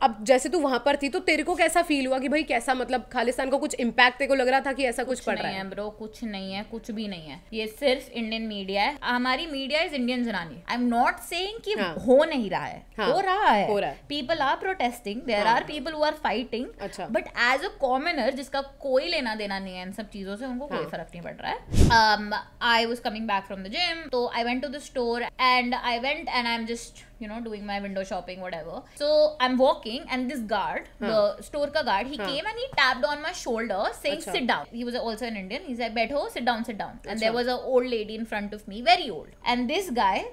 अब जैसे तू वहां पर थी तो तेरे को कैसा फील हुआ कि भाई कैसा, मतलब खालिस्तान का कुछ इम्पैक्ट तेरे को लग रहा था कि ऐसा कुछ पड़ रहा है? ब्रो कुछ नहीं है, कुछ भी नहीं है, ये सिर्फ इंडियन मीडिया है। हमारी मीडिया इज इंडियन जनानी। आई एम नॉट सेइंग कि हो नहीं रहा है, हो रहा है, people are protesting, there are people who are fighting, but as a commoner जिसका कोई लेना देना नहीं है इन सब चीजों से, उनको कोई फर्क नहीं पड़ रहा है। I was coming back from the gym, तो I went to the store and I am just doing my window shopping, whatever. So I'm walking and this guard, the store ka guard, he came and he tapped on my shoulder saying sit down. He was also an Indian. He said बैठो, sit down. And there was a old lady in front of me, very old. And this guy,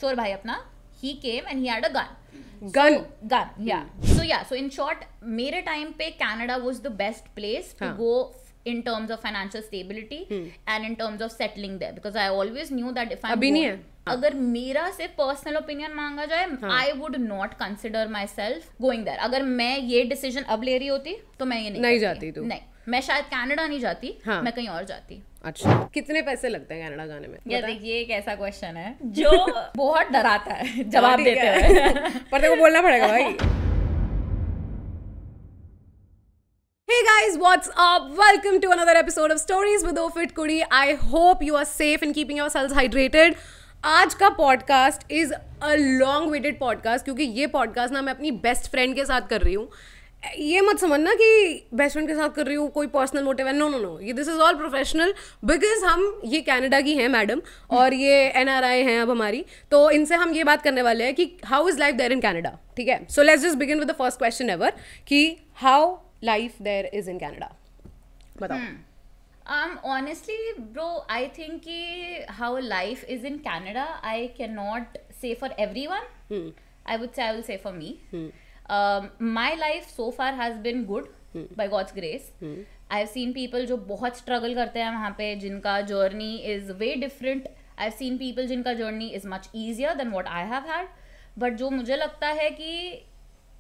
चोर भाई अपना, he came and he had a gun, yeah. So in short, मेरे time पे Canada was the best place to go in terms of financial stability and in terms of settling there, because I always knew that if I'm going, अगर मेरा सिर्फ personal opinion मांगा जाए, I would not consider myself going there. अगर मैं ये decision अब ले रही होती तो मैं ये नहीं जाती। तू नहीं, मैं शायद कनाडा नहीं जाती, मैं कहीं और जाती। अच्छा, कितने पैसे लगते हैं कनाडा जाने में? ये देखिए, एक ऐसा क्वेश्चन है जो बहुत डराता है जवाब देते हुए पर तेरे को बोलना पड़ेगा भाई। Hey guys, what's up? Welcome to another episode of Stories with Ofit Kudi. I hope you are safe and keeping yourselves hydrated. आज का podcast is a long waited podcast, क्योंकि ये पॉडकास्ट ना मैं अपनी बेस्ट फ्रेंड के साथ कर रही हूँ। ये मत समझना कि बेस्ट फ्रेंड के साथ कर रही हूँ कोई पर्सनल मोटिव है, नो, ये this is all professional, because हम ये कनाडा की हैं मैडम और ये NRI हैं अब हमारी, तो इनसे हम ये बात करने वाले हैं कि how is life there in Canada. ठीक है, so let's just begin with the first question ever कि how life there is in Canada. बताओ। Honestly, bro, I think how life is in Canada, I cannot say for everyone. I will say for me. My life so far has been good by God's grace. I've seen people जो बहुत struggle करते हैं वहाँ पे, जिनका journey is way different. I've seen people जिनका journey is much easier than what I have had. But जो मुझे लगता है कि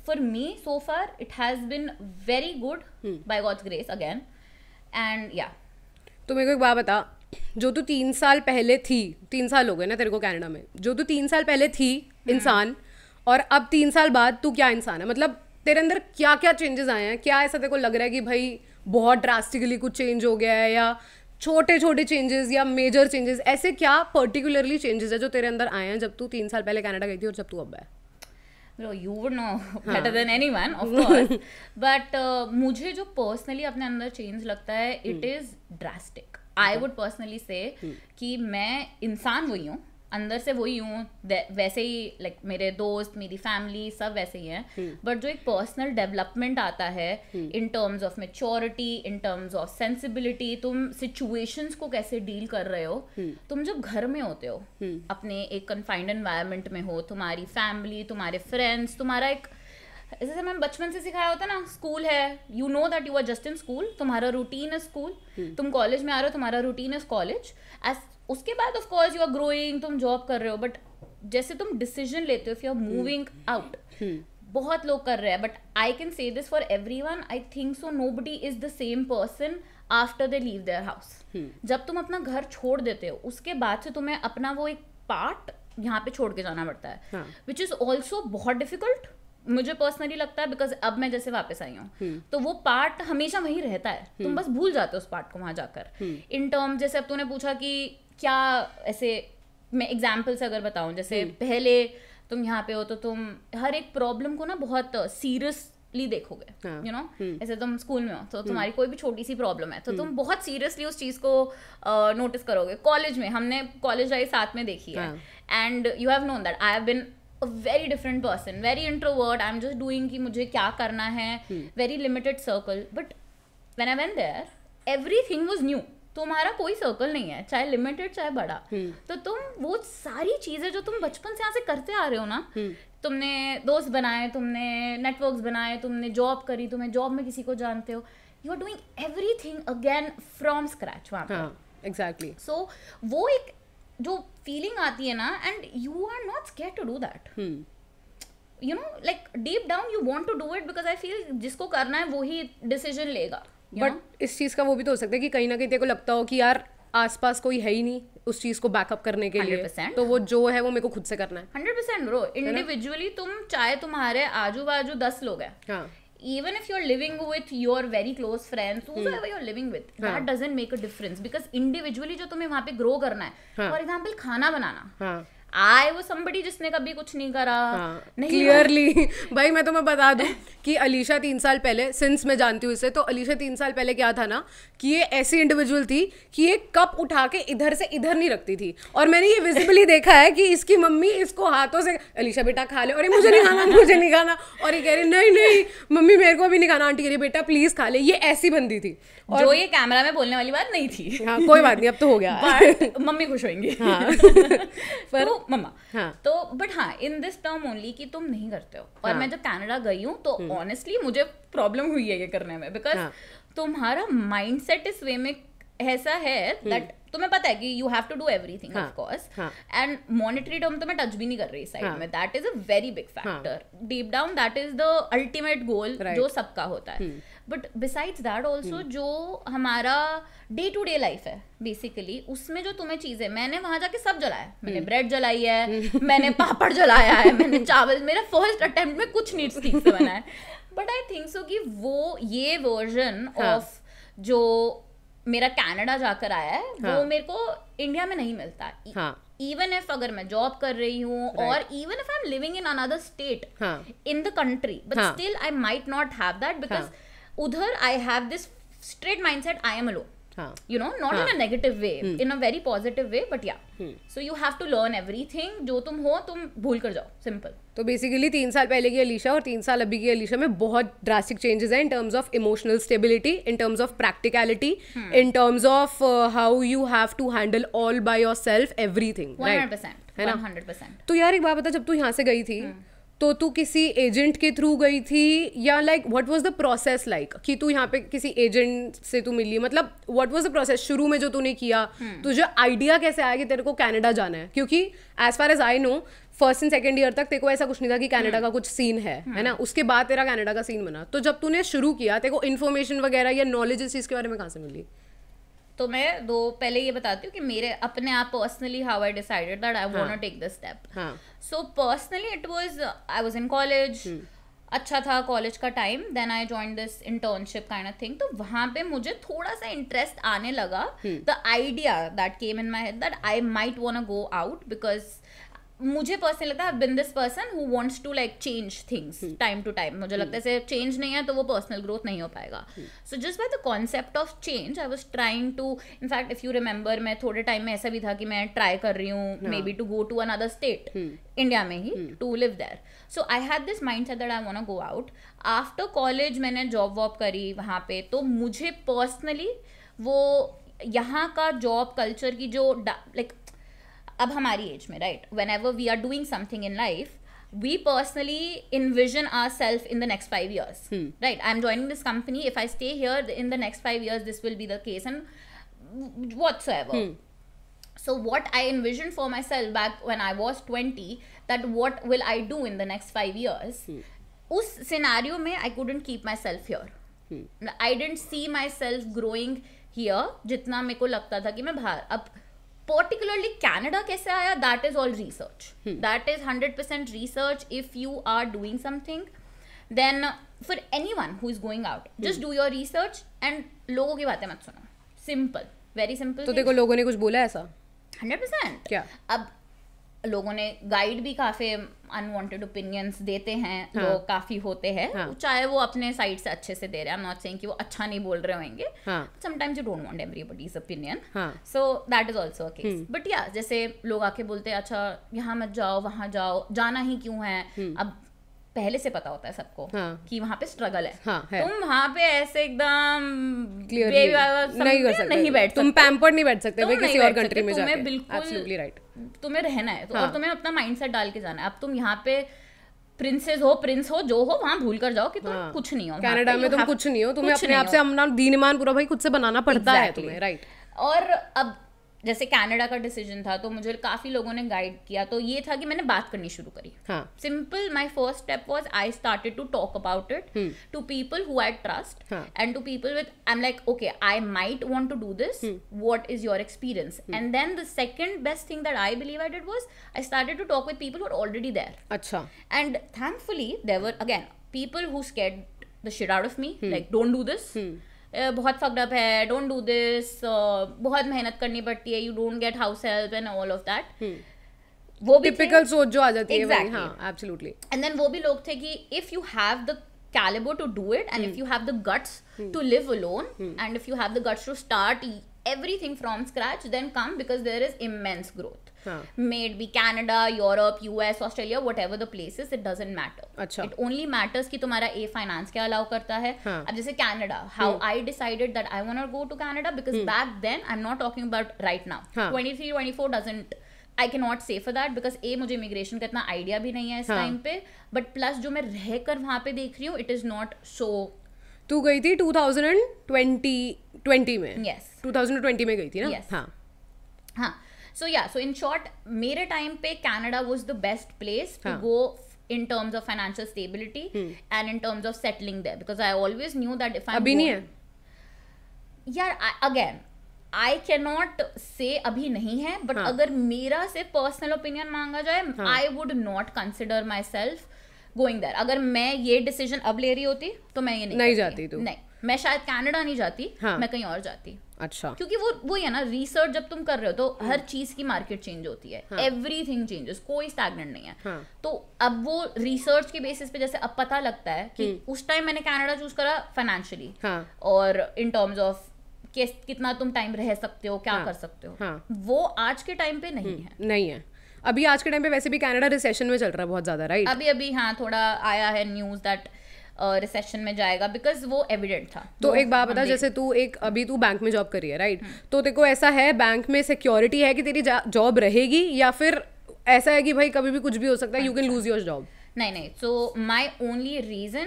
for me so far it has been very good by God's grace again. And yeah. तो मेरे को एक बात बता, जो तू 3 साल पहले थी, 3 साल हो गए ना तेरे को कनाडा में, जो तू 3 साल पहले थी इंसान और अब 3 साल बाद तू क्या इंसान है? मतलब तेरे अंदर क्या क्या चेंजेस आए हैं? क्या ऐसा तेरे को लग रहा है कि भाई बहुत ड्रास्टिकली कुछ चेंज हो गया है, या छोटे छोटे चेंजेस या मेजर चेंजेस? ऐसे क्या पर्टिकुलरली चेंजेस है जो तेरे अंदर आए हैं जब तू 3 साल पहले कनाडा गई थी और जब तू अब है? Bro, you would know better than anyone, of course. But मुझे जो personally अपने अंदर change लगता है, it is drastic. I would personally say कि मैं इंसान वही हूँ, अंदर से वही हूँ, वैसे ही लाइक मेरे दोस्त, मेरी फैमिली सब वैसे ही हैं, बट जो एक पर्सनल डेवलपमेंट आता है इन terms of maturity, in terms of sensibility, तुम सिचुएशंस को कैसे डील कर रहे हो, तुम जब घर में होते हो, अपने एक कन्फाइंड एनवायरनमेंट में हो, तुम्हारी फैमिली, तुम्हारे फ्रेंड्स, तुम्हारा एक, जैसे मैं बचपन से सिखाया होता है ना, स्कूल है, you know that you are just in school, तुम्हारा रूटीन है स्कूल, तुम कॉलेज में आ रहे हो, तुम्हारा रूटीन है कॉलेज, उसके बाद of course you are growing, तुम जॉब कर रहे हो, बट जैसे तुम डिसीजन लेते हो, if you are moving out, बहुत लोग कर रहे हैं, but I can say this for everyone, I think so nobody is the same person after they leave their house. जब तुम अपना घर छोड़ देते हो, उसके बाद से तुम्हें अपना वो एक पार्ट यहाँ पे छोड़ के जाना पड़ता है, विच इज ऑल्सो बहुत डिफिकल्ट मुझे पर्सनली लगता है, बिकॉज अब मैं जैसे वापस आई हूँ तो वो पार्ट हमेशा वहीं रहता है, तुम बस भूल जाते हो उस पार्ट को वहां जाकर। इन टर्म जैसे अब तूने पूछा कि क्या ऐसे, मैं एग्जाम्पल से अगर बताऊं, जैसे पहले तुम यहाँ पे हो तो तुम हर एक प्रॉब्लम को ना बहुत सीरियसली देखोगे, यू नो, जैसे तुम स्कूल में हो तो तुम्हारी कोई भी छोटी सी प्रॉब्लम है तो तुम बहुत सीरियसली उस चीज को नोटिस करोगे। कॉलेज में हमने कॉलेज लाइफ साथ में देखी है, and you have known that I have been a very different person, very introvert, I'm just doing कि मुझे क्या करना है, very limited circle, but when I went there everything was new. तुम्हारा कोई सर्कल नहीं है, चाहे लिमिटेड चाहे बड़ा, तो तुम वो सारी चीजें जो तुम बचपन से यहाँ से करते आ रहे हो ना, तुमने दोस्त बनाए, तुमने नेटवर्क्स बनाए, तुमने जॉब करी, तुम्हें जॉब में किसी को जानते हो, you are doing everything again from scratch वहाँ पे। एग्जैक्टली। सो वो एक जो फीलिंग आती है ना, and you are not scared to do that, you know, like deep down you want to do it, because I feel जिसको करना है वो ही डिसीजन लेगा। बट इस चीज़ का वो भी तो हो सकता है कि कहीं ना कहीं तेरे को लगता हो कि यार आसपास कोई है ही नहीं उस चीज को बैकअप करने के लिए, 100%. तो वो जो है वो मेरे को खुद से करना है. 100% ब्रो. इंडिविजुअली तुम चाहे तुम्हारे आजू बाजू 10 लोग हैं, हाँ. even if you're living with your very close friends, whoever you're living with, that doesn't make a difference because individually जो तुम्हें वहाँ पे grow करना है, for example खाना बनाना, I was somebody जिसने कभी कुछ नहीं करा, नहीं क्लियरली. भाई मैं तुम्हें बता दूं कि अलीशा 3 साल पहले, सिंस मैं जानती हूँ इसे, तो अलीशा 3 साल पहले क्या था ना कि ये ऐसी इंडिविजुअल थी कि ये कप उठा के इधर से इधर नहीं रखती थी, और मैंने ये विजिबली देखा है कि इसकी मम्मी इसको हाथों से, अलीशा बेटा खा ले, और ये मुझे नहीं खाना, मुझे नहीं खाना, और ये कह रही नहीं नहीं मम्मी मेरे को भी नहीं खाना, आंटी कह रही बेटा प्लीज खा ले. ये ऐसी बंदी थी, और जो ये कैमरा में बोलने वाली बात नहीं थी. हाँ कोई बात नहीं, अब तो हो गया. बट मम्मी खुश होंगी. पर मम्मा तो बट हाँ इन दिस टर्म ओनली कि तुम नहीं करते हो. और मैं जब कनाडा गई हूँ तो ऑनेस्टली मुझे प्रॉब्लम हुई है ये करने में, बिकॉज तुम्हारा माइंडसेट इस वे में ऐसा है दैट तुम्हें पता है कि you have to do everything of course, and monetary term तो मैं टच भी नहीं कर रही साइड में. That is a very big factor. Deep down that is the ultimate goal जो सबका होता है. बट बिसाइड्स दैट ऑल्सो जो हमारा डे टू डे लाइफ है बेसिकली, उसमें जो तुम्हें चीजें, मैंने वहां जाके सब जलाया. मैंने ब्रेड जलाई है, मैंने पापड़ जलाया है, मैंने चावल, मेरा फर्स्ट अटेम्प्ट में कुछ नहीं ठीक से बना है. बट आई थिंक सो कि वो ये वर्जन ऑफ जो मेरा कनाडा जाकर आया है वो मेरे को इंडिया में नहीं मिलता. इवन इफ अगर मैं जॉब कर रही हूँ और even if I am living in another state in the country, but still I might not have that because उधर I have this straight mindset, I am alone. You know, not in a negative way, in a very positive way, but yeah. So you have to learn everything. जो तुम हो तुम भूल कर जाओ, simple. तो basically 3 साल पहले की अलीशा और 3 साल अभी की अलीशा में बहुत ड्रास्टिक चेंजेस हैं in terms of emotional stability, in terms of practicality, in terms of how you have to handle all by yourself everything. 100%, है ना? 100%. तो यार एक बात बता, जब तू यहाँ से गई थी तो तू किसी एजेंट के थ्रू गई थी या like what was the process like कि तू यहाँ पे किसी एजेंट से तू मिली, मतलब व्हाट वाज द प्रोसेस शुरू में जो तूने किया, तुझे आइडिया कैसे आया कि तेरे को कनाडा जाना है? क्योंकि as far as I know first and second year तक तेरे को ऐसा कुछ नहीं था कि कनाडा का कुछ सीन है ना, उसके बाद तेरा कनाडा का सीन बना. तो जब तूने शुरू किया तेरे को इन्फॉर्मेशन वगैरह या नॉलेज इस चीज़ के बारे में कहाँ से मिली? तो मैं पहले ये बताती हूँ कि मेरे अपने आप personally how I decided that I want to take this step. So personally it was, I was in college, अच्छा था कॉलेज का time. Then I joined this internship kind of thing. तो वहाँ पे मुझे थोड़ा सा इंटरेस्ट आने लगा. The idea that came in my head that I might want to go out because मुझे पर्सनली लगता है I been this person who wants to like change things time to time. मुझे लगता है से चेंज नहीं है तो वो पर्सनल ग्रोथ नहीं हो पाएगा. So just by the concept of change I was trying to, in fact if you remember मैं थोड़े टाइम में ऐसा भी था कि मैं ट्राई कर रही हूँ maybe to go to another state India में ही to live there. So I had this mindset that I want to go out. After college मैंने जॉब वॉब करी वहाँ पे, तो मुझे पर्सनली वो यहाँ का जॉब कल्चर की जो लाइक अब हमारी एज में right, whenever we are doing something in life we personally envision ourselves in the next 5 years. Right, I'm joining this company, if I stay here in the next 5 years this will be the case and whatsoever. So what I envisioned for myself back when I was 20, that what will I do in the next 5 years, उस scenario में I couldn't keep myself here. I didn't see myself growing here जितना मेरे को लगता था कि मैं बाहर. अब particularly Canada कैसे आया, that is all research. That is 100% research. If you are doing something, then for anyone who is going out, just do your research and लोगों की बातें मत सुनो. Simple, very simple. तो देखो लोगों ने कुछ बोला ऐसा? 100%. क्या? अब लोगों ने गाइड भी काफी अनवांटेड ओपिनियंस देते हैं. लोग काफी होते हैं, चाहे वो अपने साइड से अच्छे से दे रहे हैं. आई एम नॉट सेइंग कि वो अच्छा नहीं बोल रहे होंगे. Sometimes you don't want everybody's opinion, so that is also a case. But या जैसे लोग आके बोलते हैं अच्छा यहाँ मत जाओ, वहाँ जाओ, जाना ही क्यों है. अब पहले से पता होता है सबको कि वहाँ पे स्ट्रगल है. तुम वहाँ पे ऐसे एकदम नहीं बैठ सकते, तुम पैम्पर्ड नहीं बैठ सकते भाई किसी और कंट्री में जाके. बिल्कुल एब्सोल्युटली राइट. तुम्हें रहना है और तुम्हें अपना माइंडसेट डाल के जाना है. अब तुम यहाँ पे प्रिंसेस हो, प्रिंस हो, जो हो, वहाँ भूल कर जाओ कि तुम कुछ नहीं हो. कनाडा में तुम कुछ नहीं हो, तुम्हें अपने आप से अपना दीन ईमान पूरा भाई खुद से बनाना पड़ता है तुम्हें. राइट. और अब जैसे कनाडा का डिसीजन था तो मुझे काफी लोगों ने गाइड किया, तो ये था कि मैंने बात करनी शुरू करी. Simple, my first step was I started to talk about it to people who I trust and to people with I am like okay I might want to do this, what is your experience. And then the second best thing that I believe I did was I started to talk with people who are already there. अच्छा. And thankfully there were again people who scared the shit out of me, like don't do this, बहुत fucked up है, don't do this, बहुत मेहनत करनी पड़ती है, you don't get house help and all of that. वो भी typical सोच जो आ जाती है. Exactly. हाँ, एब्सोल्युटली. एंड देन वो भी लोग थे कि if you have the caliber to do it and if you have the guts to live alone and if you have the guts to start everything from scratch, then come, because there is immense growth. May it be Canada, Europe, US, Australia, whatever the places, it doesn't matter. अच्छा. It only matters कि तुम्हारा A finance क्या allow करता है. अब जैसे Canada, how I decided that I want to go to Canada, because back then I'm not talking about right now. 23, 24 doesn't, I cannot say for that, because A मुझे immigration का इतना idea भी नहीं है इस टाइम पे, but plus जो मैं रह कर वहाँ पे देख रही हूँ, इट इज नॉट सो. तू गई थी 2020 में. यस, 2020 में गई थी ना. Yes. हाँ. So yeah, so in short, मेरे टाइम पे Canada was the best place to go in terms of financial stability and in terms of settling there, because I always knew that if I'm अभी नहीं है. यार again I cannot say अभी नहीं है, but अगर मेरा सिर्फ पर्सनल ओपिनियन मांगा जाए, I would not consider myself going there. अगर मैं ये डिसीजन अब ले रही होती तो मैं ये नहीं जाती. तू नहीं, मैं शायद कनाडा नहीं जाती, मैं कहीं और जाती. अच्छा. क्योंकि वो है ना, रिसर्च जब तुम कर रहे हो तो हर चीज की मार्केट चेंज होती है, एवरीथिंग चेंजेस, कोई स्टैग्नेंट नहीं है. तो अब वो रिसर्च के बेसिस पे जैसे अब पता लगता है कि उस टाइम मैंने कनाडा चूज करा फाइनेंशियली और इन टर्म्स ऑफ कितना तुम टाइम रह सकते हो, क्या कर सकते हो, वो आज के टाइम पे नहीं है. अभी आज के टाइम पे वैसे भी कनाडा रिसेशन में चल रहा है बहुत ज्यादा, राइट? अभी हाँ, थोड़ा आया है न्यूज दैट रिसेशन में जाएगा, बिकॉज वो एविडेंट था. तो एक बात बता, जैसे अभी तू बैंक में जॉब कर रही है, राइट? तो तेरे को ऐसा है बैंक में सिक्योरिटी है कि तेरी जॉब रहेगी, या फिर ऐसा है कि भाई कभी भी कुछ भी हो सकता है, you can lose your job? नहीं, so my only reason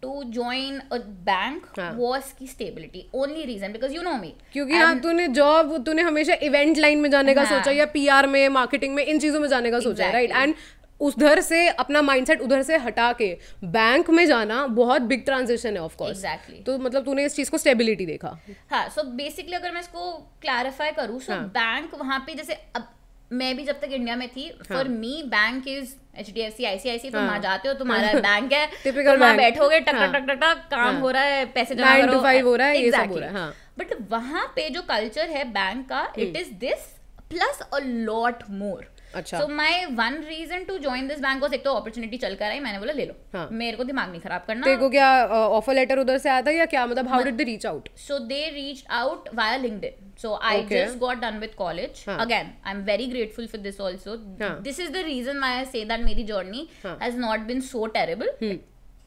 to join a bank was की stability, only reason, because you know me. क्योंकि हाँ, तूने हमेशा इवेंट लाइन में जाने का सोचा, या पीआर में, मार्केटिंग में, इन चीजों में जाने का सोचा, राइट? एंड उधर से अपना माइंडसेट उधर से हटा के बैंक में जाना बहुत बिग ट्रांजिशन है, ऑफ कोर्स. एग्जैक्टली. तो मतलब तूने इस चीज को स्टेबिलिटी देखा. हाँ, सो बेसिकली अगर मैं इसको क्लैरिफाई करूँ, सो बैंक वहाँ पे जैसे अब मैं भी जब तक इंडिया में थी, for me bank is HDFC, ICICI. तुम वहाँ जाते हो, तुम्हारा बैंक है, तुम वहाँ बैठोगे, टक टक टक टक काम हो रहा है, पैसे जमा करो, 9 to 5 हो रहा है, ये सब हो रहा है. बट वहाँ पे जो कल्चर है बैंक का, it is this plus a lot more. अच्छा. So my one reason to join this bank was, एक तो अपॉर्चुनिटी चल कर आई, मैंने बोला ले लो, मेरे को दिमाग नहीं खराब करना. तेरे को क्या ऑफर लेटर उधर से आया था या क्या, मतलब how did they reach out? So they reached out via LinkedIn. So I just got done with college. Again, I'm very grateful for this also. This is the reason why I say that मेरी journey has not been so terrible.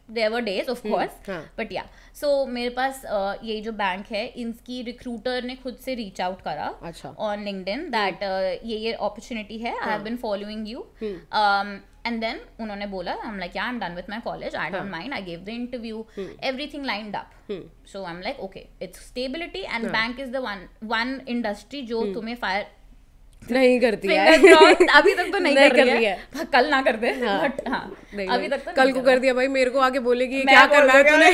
There were days, of course, but yeah. So मेरे पास ये जो bank है, इनकी recruiter ने खुद से reach out करा on LinkedIn that ये अपॉर्चुनिटी है, I have been following you. And then उन्होंने बोला, I'm like, yeah, I'm done with my college, I don't mind. I gave the interview, everything lined up. So I'm like, okay, it's stability, and bank is the one industry जो तुम्हें fire नहीं करती है. अभी तक तो नहीं कर रही है, कल ना कर दे, बट हाँ, अभी तक तो कल को कर दिया भाई, मेरे को आगे बोलेगी क्या कर रहा है तूने,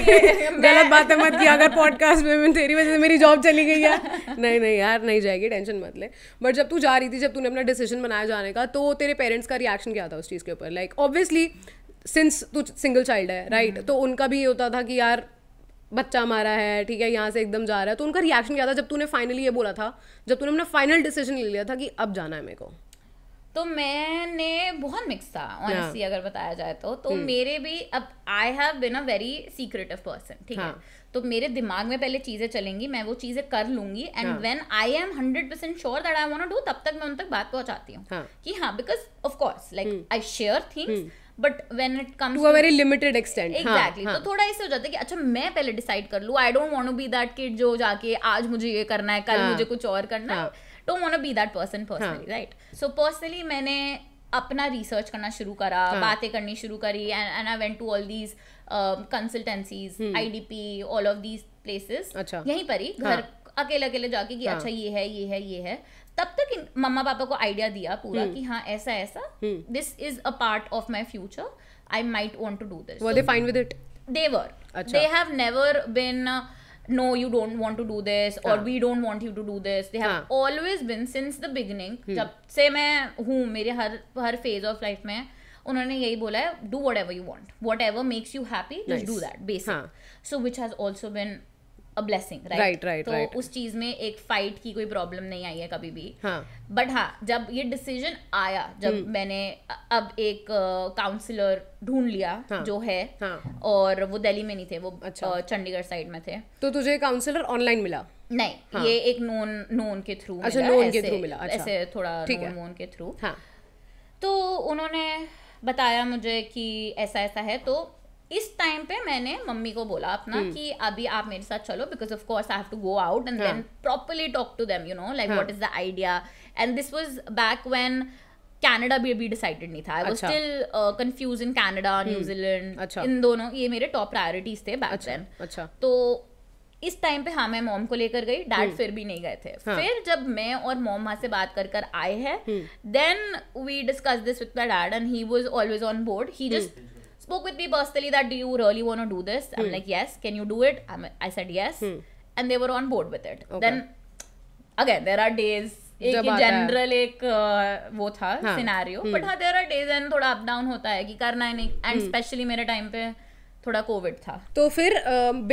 गलत बातें मत किया अगर पॉडकास्ट में तेरी वजह से मेरी जॉब चली गई है. नहीं यार, नहीं जाएगी, टेंशन मत ले. बट जब तू जा रही थी, जब तूने अपना डिसीजन बनाया जाने का, तो तेरे पेरेंट्स का रिएक्शन क्या था उस चीज़ के ऊपर? लाइक ऑब्वियसली सिंस तू सिंगल चाइल्ड है, राइट? तो उनका भी ये होता था कि यार बच्चा हमारा है, ठीक है, यहाँ से एकदम जा रहा है. तो उनका रिएक्शन क्या था जब तूने फाइनली ये बोला था, जब तूने अपना फाइनल डिसीजन ले लिया था कि अब जाना है मेरे को? तो मैंने बहुत मिक्स था ऑनेस्टली, अगर बताया जाए तो मेरे भी, अब I have been a very secretive person, ठीक है, तो मेरे दिमाग में पहले चीजें चलेंगी, मैं वो चीजें कर लूंगी, and when I am 100% sure that I want to do, तब तक मैं उन तक बात पहुंचाती हूँ कि हाँ, because of course like I share things, but when it comes to a very limited extent. Exactly. तो थोड़ा इससे हो जाता है कि अच्छा मैं पहले डिसाइड कर लूँ, I don't want to be that kid जो जाके आज मुझे ये करना है, कल मुझे कुछ और करना है. Don't want to be that person personally, right? So personally मैंने अपना रिसर्च करना शुरू करा, बातें करनी शुरू करी, and I went to all these consultancies, IDP, all of these places, यहीं पर ही घर अकेले जाके कि अच्छा ये है. तब तक मम्मा पापा को आइडिया दिया पूरा कि हाँ ऐसा ऐसा, this is a part of my future, I might want to do this. Were they fine with it? They were. अच्छा. They have never been no, you don't want to do this, or we don't want you to do this. They have always been since the beginning. जब से मैं हूँ मेरे हर phase of life में उन्होंने यही बोला है, do whatever you want, whatever makes you happy, just do that, basic. So which has also been a blessing, right? Right. तो उस चीज में एक फाइट की कोई प्रॉब्लम नहीं आई है कभी भी. बट हाँ, जब ये डिसीजन आया, जब मैंने अब एक काउंसलर ढूंढ लिया जो है, और वो दिल्ली में नहीं थे, वो चंडीगढ़ साइड में थे. तो तुझे काउंसलर ऑनलाइन मिला? नहीं, ये एक नोन के थ्रू. अच्छा, नोन के थ्रू मिला. ऐसे थोड़ा नोन के थ्रू. तो उन्होंने बताया मुझे कि ऐसा ऐसा है. तो इस टाइम पे मैंने मम्मी को बोला अपना कि अभी आप मेरे साथ चलो, because of course I have to go out and then properly talk to them, you know, like what is the idea. And this was back when Canada भी डिसाइडेड नहीं था. I was still confuse in Canada, New Zealand, इन दोनों ये मेरे top priorities थे back then. तो इस टाइम पे हाँ मैं मॉम को लेकर गई, डैड फिर भी नहीं गए थे. फिर जब मैं और मॉम वहां से बात कर आए हैं, then we discuss this with my dad and he was always on board. He just spoke with me personally that do you really want to do this? I'm like, yes. Can you do it? I said yes. And they were on board with it. Then again there are days, एक general एक वो था scenario, but हाँ there are days and थोड़ा up down होता है कि करना है नहीं. एंड स्पेशली मेरे टाइम पे थोड़ा कोविड था. तो फिर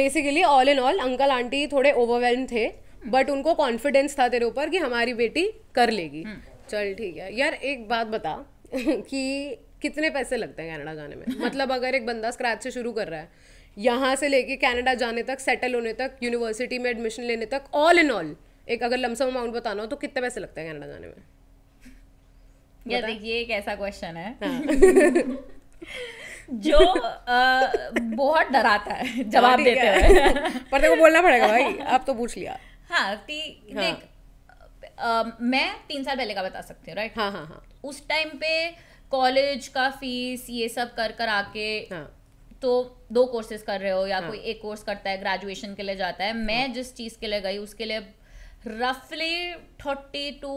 basically all in all uncle aunty थोड़े ओवरवेल्म थे, बट उनको कॉन्फिडेंस था तेरे ऊपर कि हमारी बेटी कर लेगी. चल ठीक है यार. एक बात बता कि कितने पैसे लगते हैं कनाडा जाने में? मतलब अगर एक बंदा स्क्रैच से शुरू कर रहा है, यहाँ से लेके कनाडा जाने तक, सेटल होने तक, यूनिवर्सिटी में एडमिशन लेने तक, ऑल इन ऑल एक अगर लमसम अमाउंट बताना हो तो कितने पैसे लगते हैं कनाडा जाने में? यार देखिए, एक ऐसा क्वेश्चन है जो बहुत डराता है जवाब देते हुए. पर तेरे को बोलना पड़ेगा भाई, अब तो पूछ लिया. हाँ देख, मैं 3 साल पहले का बता सकती हूँ, राइट? हाँ. उस टाइम पे कॉलेज का फीस ये सब कर आके तो 2 कोर्सेज कर रहे हो या कोई एक कोर्स करता है, ग्रेजुएशन के लिए जाता है. मैं जिस चीज के लिए गई उसके लिए रफली 30 to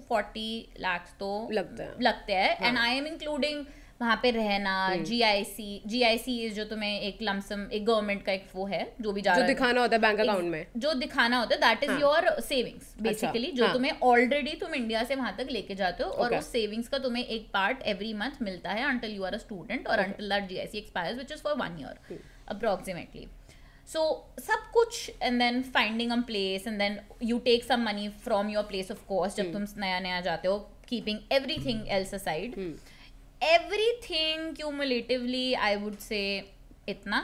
40 लाख तो लगते हैं. एंड आई एम इंक्लूडिंग वहाँ पे रहना, GIC जो तुम्हें एक लमसम एक गवर्नमेंट का एक वो है जो भी जो दिखाना होता है बैंक अकाउंट में, जो दिखाना होता है, that is your savings basically, जो तुम्हें ऑलरेडी तुम इंडिया से वहां तक लेके जाते हो. और उस सेविंग्स का तुम्हें एक पार्ट एवरी मंथ मिलता है until you are a student और until that GIC expires, which is for 1 year approximately. So सब कुछ, and then finding a place, and then you take some money from your place of course जब तुम नया जाते हो, keeping everything else aside. Everything cumulatively I would say इतना.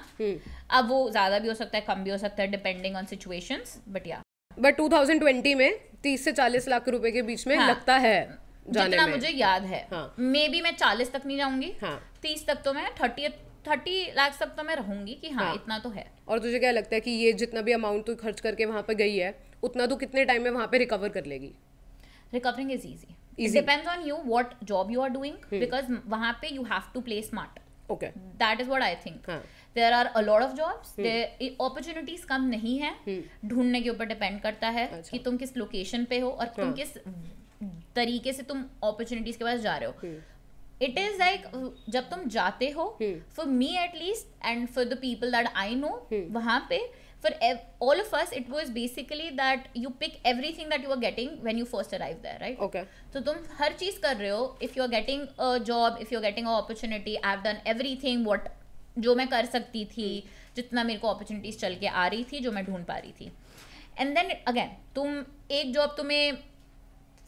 अब वो ज्यादा भी हो सकता है, कम भी हो सकता है, depending on situations, but yeah. But 2020 में 30 से 40 लाख रुपए के बीच में लगता है जाने जितना में. मुझे याद है. मे बी मैं 40 तक नहीं जाऊंगी, 30 तक तो मैं 30 लाख तक तो मैं रहूंगी कि हाँ इतना तो है. और तुझे क्या लगता है कि ये जितना भी अमाउंट तू खर्च करके वहां पे गई है, उतना तू कितने टाइम में वहां पे रिकवर कर लेगी? Recovering is easy. It depends on you what job you are doing, because वहाँ पे you have to play smart. Okay. That is what I think. There are a lot of jobs. There opportunities कम नहीं है. ढूंढने के ऊपर depend करता है कि तुम किस लोकेशन पे हो और तुम किस तरीके से तुम opportunities के पास जा रहे हो. It is like जब तुम जाते हो, for me at least and for the people that I know, वहाँ पे for all of us it was basically that you pick everything that you are getting when you first arrive there, right? Okay. तो तुम हर चीज कर रहे हो. if you are getting a job, if you are getting an opportunity, I've done everything what जो मैं कर सकती थी, जितना मेरे को opportunities चल के आ रही थी, जो मैं ढूंढ पा रही थी. and then again तुम एक जॉब तुम्हें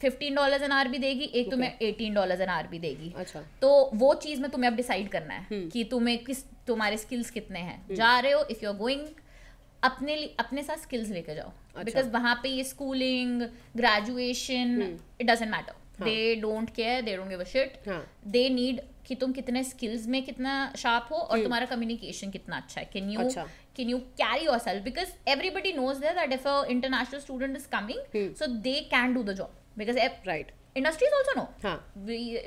$15 an hour भी देगी, एक तुम्हें $18 an hour भी देगी. अच्छा. तो वो चीज में तुम्हें अब डिसाइड करना है कि तुम्हारे स्किल्स कितने हैं. जा रहे हो, इफ यू आर गोइंग, अपने साथ स्किल्स लेके जाओ. बिकॉज वहाँ पे ये schooling, graduation, it doesn't matter. They don't care, they don't give a shit. They need कि तुम कितने स्किल्स में कितना शार्प हो और तुम्हारा कम्युनिकेशन कितना अच्छा है. Can you carry yourself, because everybody knows that if a international student is coming, so they can do the job. Because right, industries also know,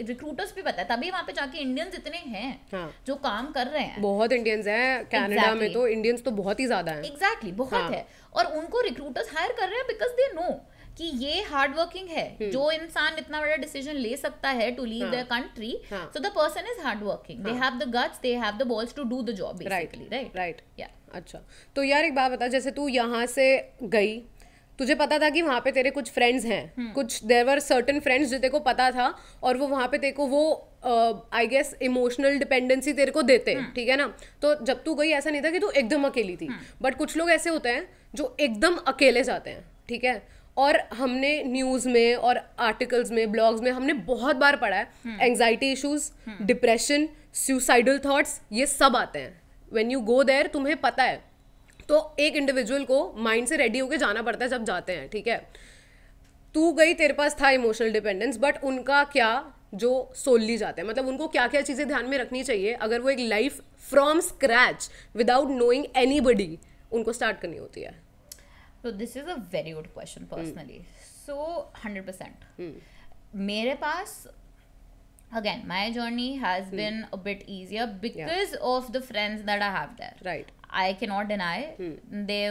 recruiters भी पता है. तभी वहाँ पे जाके इंडियंस इतने हैं जो काम कर रहे हैं. बहुत इंडियंस हैं कनाडा में, तो इंडियंस तो बहुत ही ज्यादा हैं. एग्जैक्टली बहुत है. और उनको रिक्रूटर्स हायर कर रहे हैं बिकॉज दे नो कि ये हार्ड वर्किंग है, जो इंसान इतना बड़ा डिसीजन ले सकता है to leave their country, so the person is hard working, they have the guts, they have the balls to do the job basically, right? या अच्छा, तो यार एक बात बता, जैसे तू यहाँ से गई, तुझे पता था कि वहाँ पे तेरे कुछ फ्रेंड्स हैं, कुछ देयर वर सर्टेन फ्रेंड्स जो तेरे को पता था, और वो वहाँ पे तेरे को वो आई गेस इमोशनल डिपेंडेंसी तेरे को देते, ठीक है ना? तो जब तू गई ऐसा नहीं था कि तू एकदम अकेली थी, बट कुछ लोग ऐसे होते हैं जो एकदम अकेले जाते हैं, ठीक है? और हमने न्यूज़ में और आर्टिकल्स में, ब्लॉग्स में हमने बहुत बार पढ़ा है anxiety issues, depression, suicidal thoughts, ये सब आते हैं व्हेन यू गो देयर, तुम्हें पता है। तो एक इंडिविजुअल को माइंड से रेडी होके जाना पड़ता है जब जाते हैं, ठीक है? तू गई, तेरे पास था इमोशनल डिपेंडेंस, बट उनका क्या जो सोलली जाते हैं, मतलब उनको क्या क्या चीज़ें ध्यान में रखनी चाहिए अगर वो एक life from scratch without knowing anybody उनको स्टार्ट करनी होती है? So this is a very good question personally. So 100%. मेरे पास again my journey has been a bit easier because of the friends that I have there. Right. I cannot deny they,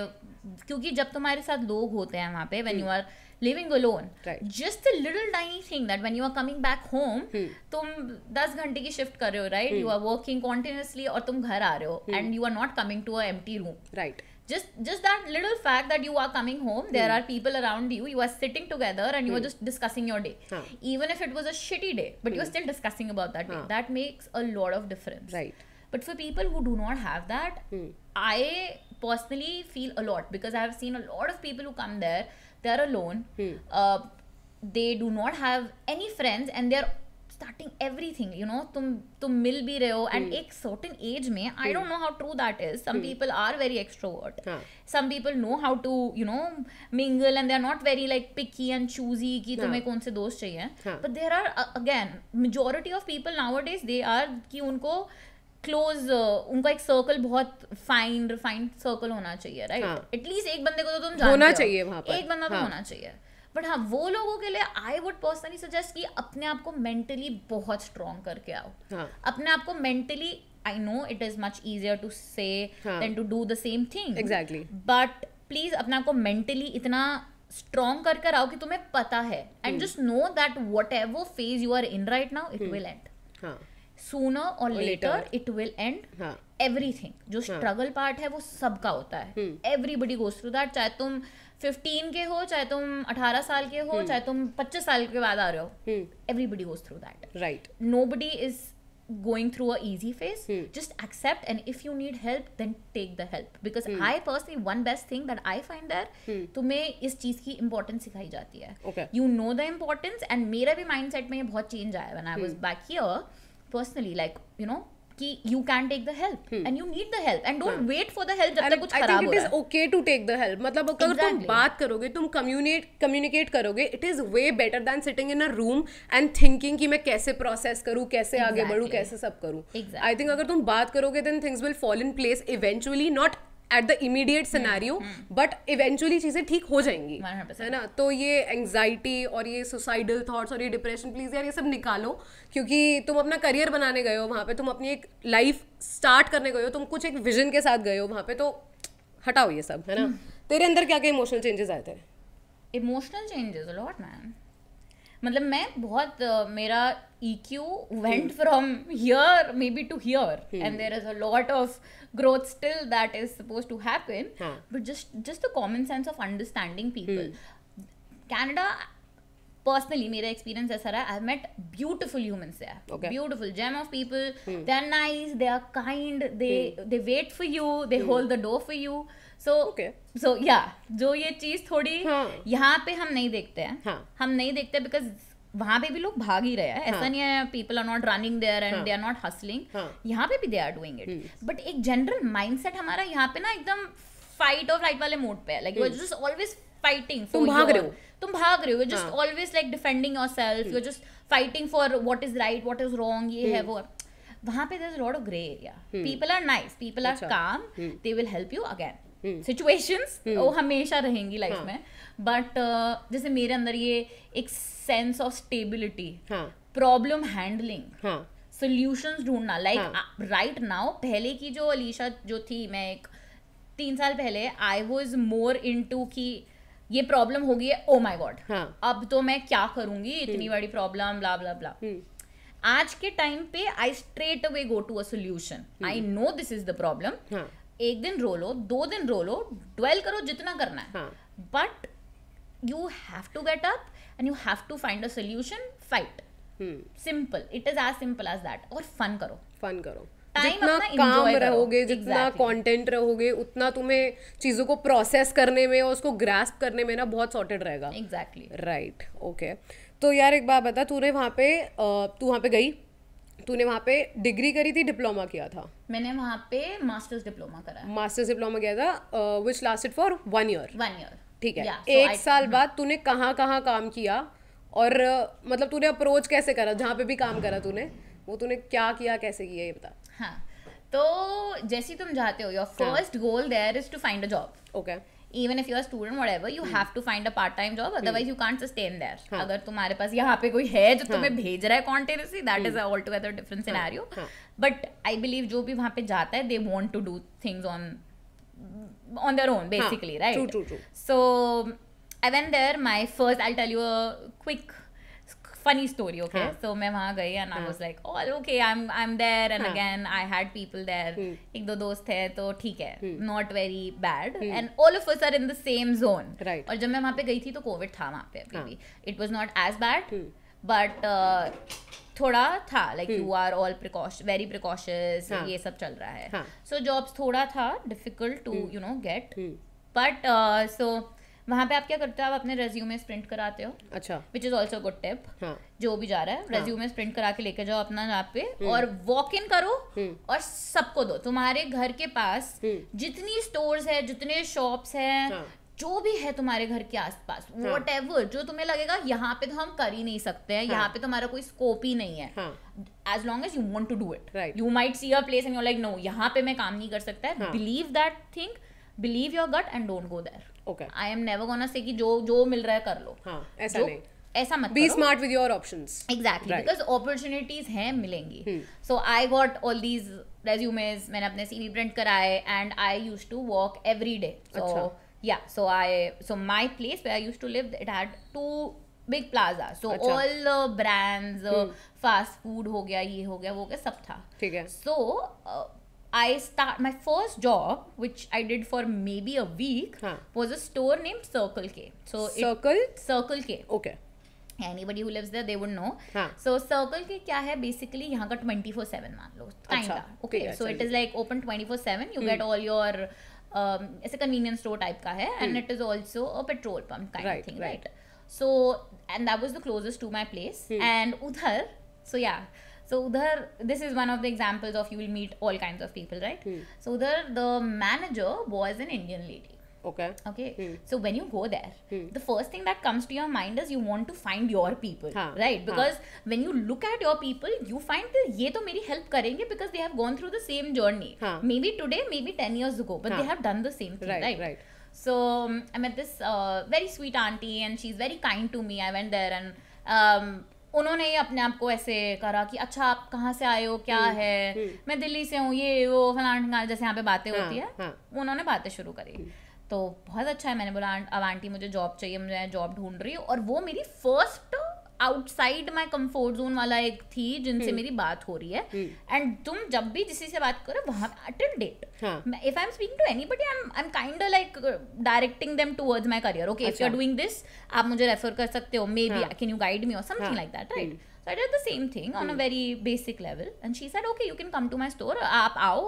क्योंकि जब तुम्हारे साथ लोग होते हैं वहाँ पे when you are living alone, just a little tiny thing that when you are coming back home, तुम 10 घंटे की शिफ्ट कर रहे हो, right? You are working continuously और तुम घर आ रहे हो and you are not coming to a empty room. Right. Just that little fact that you are coming home, there are people around you, you are sitting together and you are just discussing your day, even if it was a shitty day, but you are still discussing about that day. That makes a lot of difference, right? But for people who do not have that, I personally feel a lot, because I have seen a lot of people who come there, they are alone, they do not have any friends and they are starting everything, you know, तुम मिल भी रहे हो, and एक certain age में, I don't know how true that is, some people are very extrovert, some people know how to, you know, mingle and they are not very like picky and choosy कि तुम्हें कौन से दोस्त चाहिए, but there are again majority of people nowadays they are कि उनको close, उनका एक सर्कल बहुत फाइन रिफाइंड सर्कल होना चाहिए, राइट? एटलीस्ट एक बंदे को तो तुम जानते हो, होना चाहिए वहाँ पर, एक बंदा तो होना चाहिए। बट हाँ, वो लोगों के लिए आई वुड पर्सनली सजेस्ट कि अपने आप को मेंटली बहुत स्ट्रॉन्ग करके आओ, अपने आप को mentally, I know it is much easier to say than to do the same thing, exactly, but please अपने आप को मेंटली इतना स्ट्रॉन्ग करके आओ कि तुम्हें पता है, and just know that whatever phase you are in right now, it will end sooner or later it will end. Everything जो struggle part है वो सबका होता है, everybody goes through that, चाहे तुम 15 के हो, चाहे तुम 18 साल के हो, चाहे तुम 25 साल के बाद आ रहे हो, everybody goes through that, right? Nobody is going through a easy phase. Just accept, and if you need help then take the help, because I personally, one best thing that I find there, तुम्हें इस चीज की importance सिखाई जाती है, you know the importance, and मेरा भी mindset में ये बहुत change आया when I was back here personally, like, you know, कि you can take the help and you need the help and don't wait for the help जब तक कुछ खराब हो रहा है. I think it is okay to take the help. मतलब अगर तुम बात करोगे, तुम communicate करोगे, it is way better than sitting in a room and thinking कि मैं कैसे process करूँ, कैसे आगे बढ़ूँ, कैसे सब करूँ. I think अगर तुम बात करोगे then things will fall in place eventually, not at the immediate scenario, but eventually चीजें ठीक हो जाएंगी, है ना? तो ये एंग्जाइटी और ये सुसाइडल थॉट्स और ये डिप्रेशन, प्लीज यार ये सब निकालो, क्योंकि तुम अपना करियर बनाने गए हो वहाँ पे, तुम अपनी एक लाइफ स्टार्ट करने गए हो, तुम कुछ एक विजन के साथ गए हो वहाँ पे, तो हटाओ ये सब, है ना? तेरे अंदर क्या क्या इमोशनल चेंजेस आए थे? Emotional changes a lot man, मतलब मैं बहुत मेरा EQ went from here maybe to here, and there is a lot of growth still that is supposed to happen, but just the common sense of understanding people. Canada personally मेरा experience ऐसा रहा है, I've met beautiful humans there, beautiful gem of people, they are nice, they are kind, they wait for you, they hold the door for you, so yeah, जो ये चीज थोड़ी यहाँ पे हम नहीं देखते हैं, हम नहीं देखते because वहाँ पे भी लोग भाग ही रहे हैं, ऐसा नहीं है people are not running there and they are not hustling, यहाँ पे भी they are doing it, but एक general mindset हमारा यहाँ पे ना एकदम fight or flight वाले मोड पे है, like you are just always fighting for तुम भाग रहे हो, you're just always like defending yourself, you're just fighting for what is right, what is wrong, ये है वो. वहाँ पे there's a lot of gray area, people are nice, people are calm, they will help you again. Situations वो हमेशा रहेंगी life में, but जैसे मेरे अंदर ये एक sense of stability, problem handling, solutions ढूंढना, लाइक राइट नाउ, पहले की जो अलीशा जो थी, मैं एक 3 साल पहले आई वाज मोर इनटू कि ये प्रॉब्लम हो गई है, ओ माय गॉड हाँ. अब तो मैं क्या करूंगी, इतनी बड़ी प्रॉब्लम, ब्ला ब्ला ब्ला. आज के टाइम पे I straight away go to a solution. I know this is the problem. एक दिन रो लो, 2 दिन रो लो, ड्वेल करो जितना करना है, but you have to get up and you have to find a solution. Fight. Simple. It is as simple as that. और fun करो. जितना काम रहोगे, जितना कंटेंट रहोगे, उतना तुम्हें चीजों को प्रोसेस करने में और उसको ग्रास्प करने में ना बहुत सॉर्टेड रहेगा. एग्जैक्टली. राइट. ओके. तो यार एक बात बता, तू वहाँ पे गई, तूने वहाँ पे डिग्री करी थी, डिप्लोमा किया था? मैंने वहाँ पे मास्टर्स डिप्लोमा करा. मास्टर्स डिप्लोमा किया था, विच लास्टेड फॉर 1 year. 1 year. ठीक है. 1 साल बाद तूने कहाँ काम किया, और मतलब तूने अप्रोच कैसे करा जहाँ पे भी काम करा तूने, वो तूने क्या किया, कैसे किया, ये बता. हाँ, तो जैसे तुम चाहते हो, your first goal there is to find a job. Okay. Even if you're a student, whatever, you have to find a part-time job, otherwise you can't sustain there. अगर तुम्हारे पास यहाँ पे कोई है जो तुम्हें भेज रहा है continuously, that is a altogether different scenario. But I believe जो भी वहाँ पे जाता है, they want to do things on their own, basically, right? True. So I went there. My first, I'll tell you a quick funny story, okay? So मैं वहाँ गई and I was like, oh okay, I'm there, and again I had people there. एक दो दोस्त थे, तो ठीक है, not very bad, and all of us are in the same zone. Right. और जब मैं वहाँ पे गई थी तो कोविड था वहाँ पे अभी भी. It was not as bad, but थोड़ा था, like you are all very precautious, ये सब चल रहा है. So jobs थोड़ा था difficult to get, but so वहाँ पे आप क्या करते हो, आप अपने रेज्यूमे प्रिंट कराते हो. अच्छा. Which is also good tip. जो भी जा रहा है, रेज्यूमे प्रिंट करा के लेके जाओ अपना यहाँ पे, और वॉक इन करो और सबको दो. तुम्हारे घर के पास जितनी स्टोर्स है, जितने शॉप्स हैं, जो भी है तुम्हारे घर के आसपास, व्हाटएवर जो तुम्हें लगेगा यहाँ पे तो हम कर ही नहीं सकते हैं, यहाँ पे तो हमारा कोई स्कोप ही नहीं है, as long as you want to do it. You might see a place and you're like, no, यहाँ पे मैं काम नहीं कर सकता है. Believe that thing, believe your gut and don't go there. Okay. I am never gonna say कि जो मिल रहा है कर लो. ऐसा नहीं. ऐसा मत Be smart with your options. Exactly. Right. Because opportunities हैं, मिलेंगी. So I got all these resumes, मैंने अपने CV print कराए, and I used to walk every day. So yeah, so my place where I used to live, it had 2 big plazas. So all brands, fast food हो गया, ये हो गया, वो हो गया, सब था. ठीक है. So my first job, which I did for maybe a week, was a store named Circle K. So Circle K. Okay. Anybody who lives there, they would know. So Circle K क्या है, basically यहाँ का 24/7 मान लो, kinda. Okay. So it is like open 24/7. You get all your ऐसे convenience store type का है, and it is also a petrol pump kind of thing, right? So and that was the closest to my place. And udhar, so yeah. So udhar, this is one of the examples of you will meet all kinds of people, right? So udhar, the manager was an Indian lady. Okay. So when you go there, the first thing that comes to your mind is you want to find your people, right? Because when you look at your people, you find that ये तो मेरी help करेंगे because they have gone through the same journey. Maybe today, maybe 10 years ago, but they have done the same thing, right? So I met this very sweet auntie, and she's very kind to me. I went there and उन्होंने ही अपने आप को ऐसे करा कि अच्छा आप कहाँ से आए हो, क्या है, मैं दिल्ली से हूँ, ये वो फलाना, जैसे यहाँ पे बातें होती है, उन्होंने बातें शुरू करी. तो बहुत अच्छा है. मैंने बोला अब आंटी मुझे जॉब चाहिए, मैं जॉब ढूंढ रही हूँ. और वो मेरी first outside my comfort zone वाला एक थी जिनसे मेरी बात हो रही है. एंड तुम जब भी किसी से बात करो वहाँ till date, if I am speaking to anybody, I am kind like directing them towards my career. Okay, if you are doing this, आप मुझे रेफर कर सकते हो, maybe can you guide me और something like that, right? So I did the same thing on a very basic level, and she said, okay, you can come to my store. आप आओ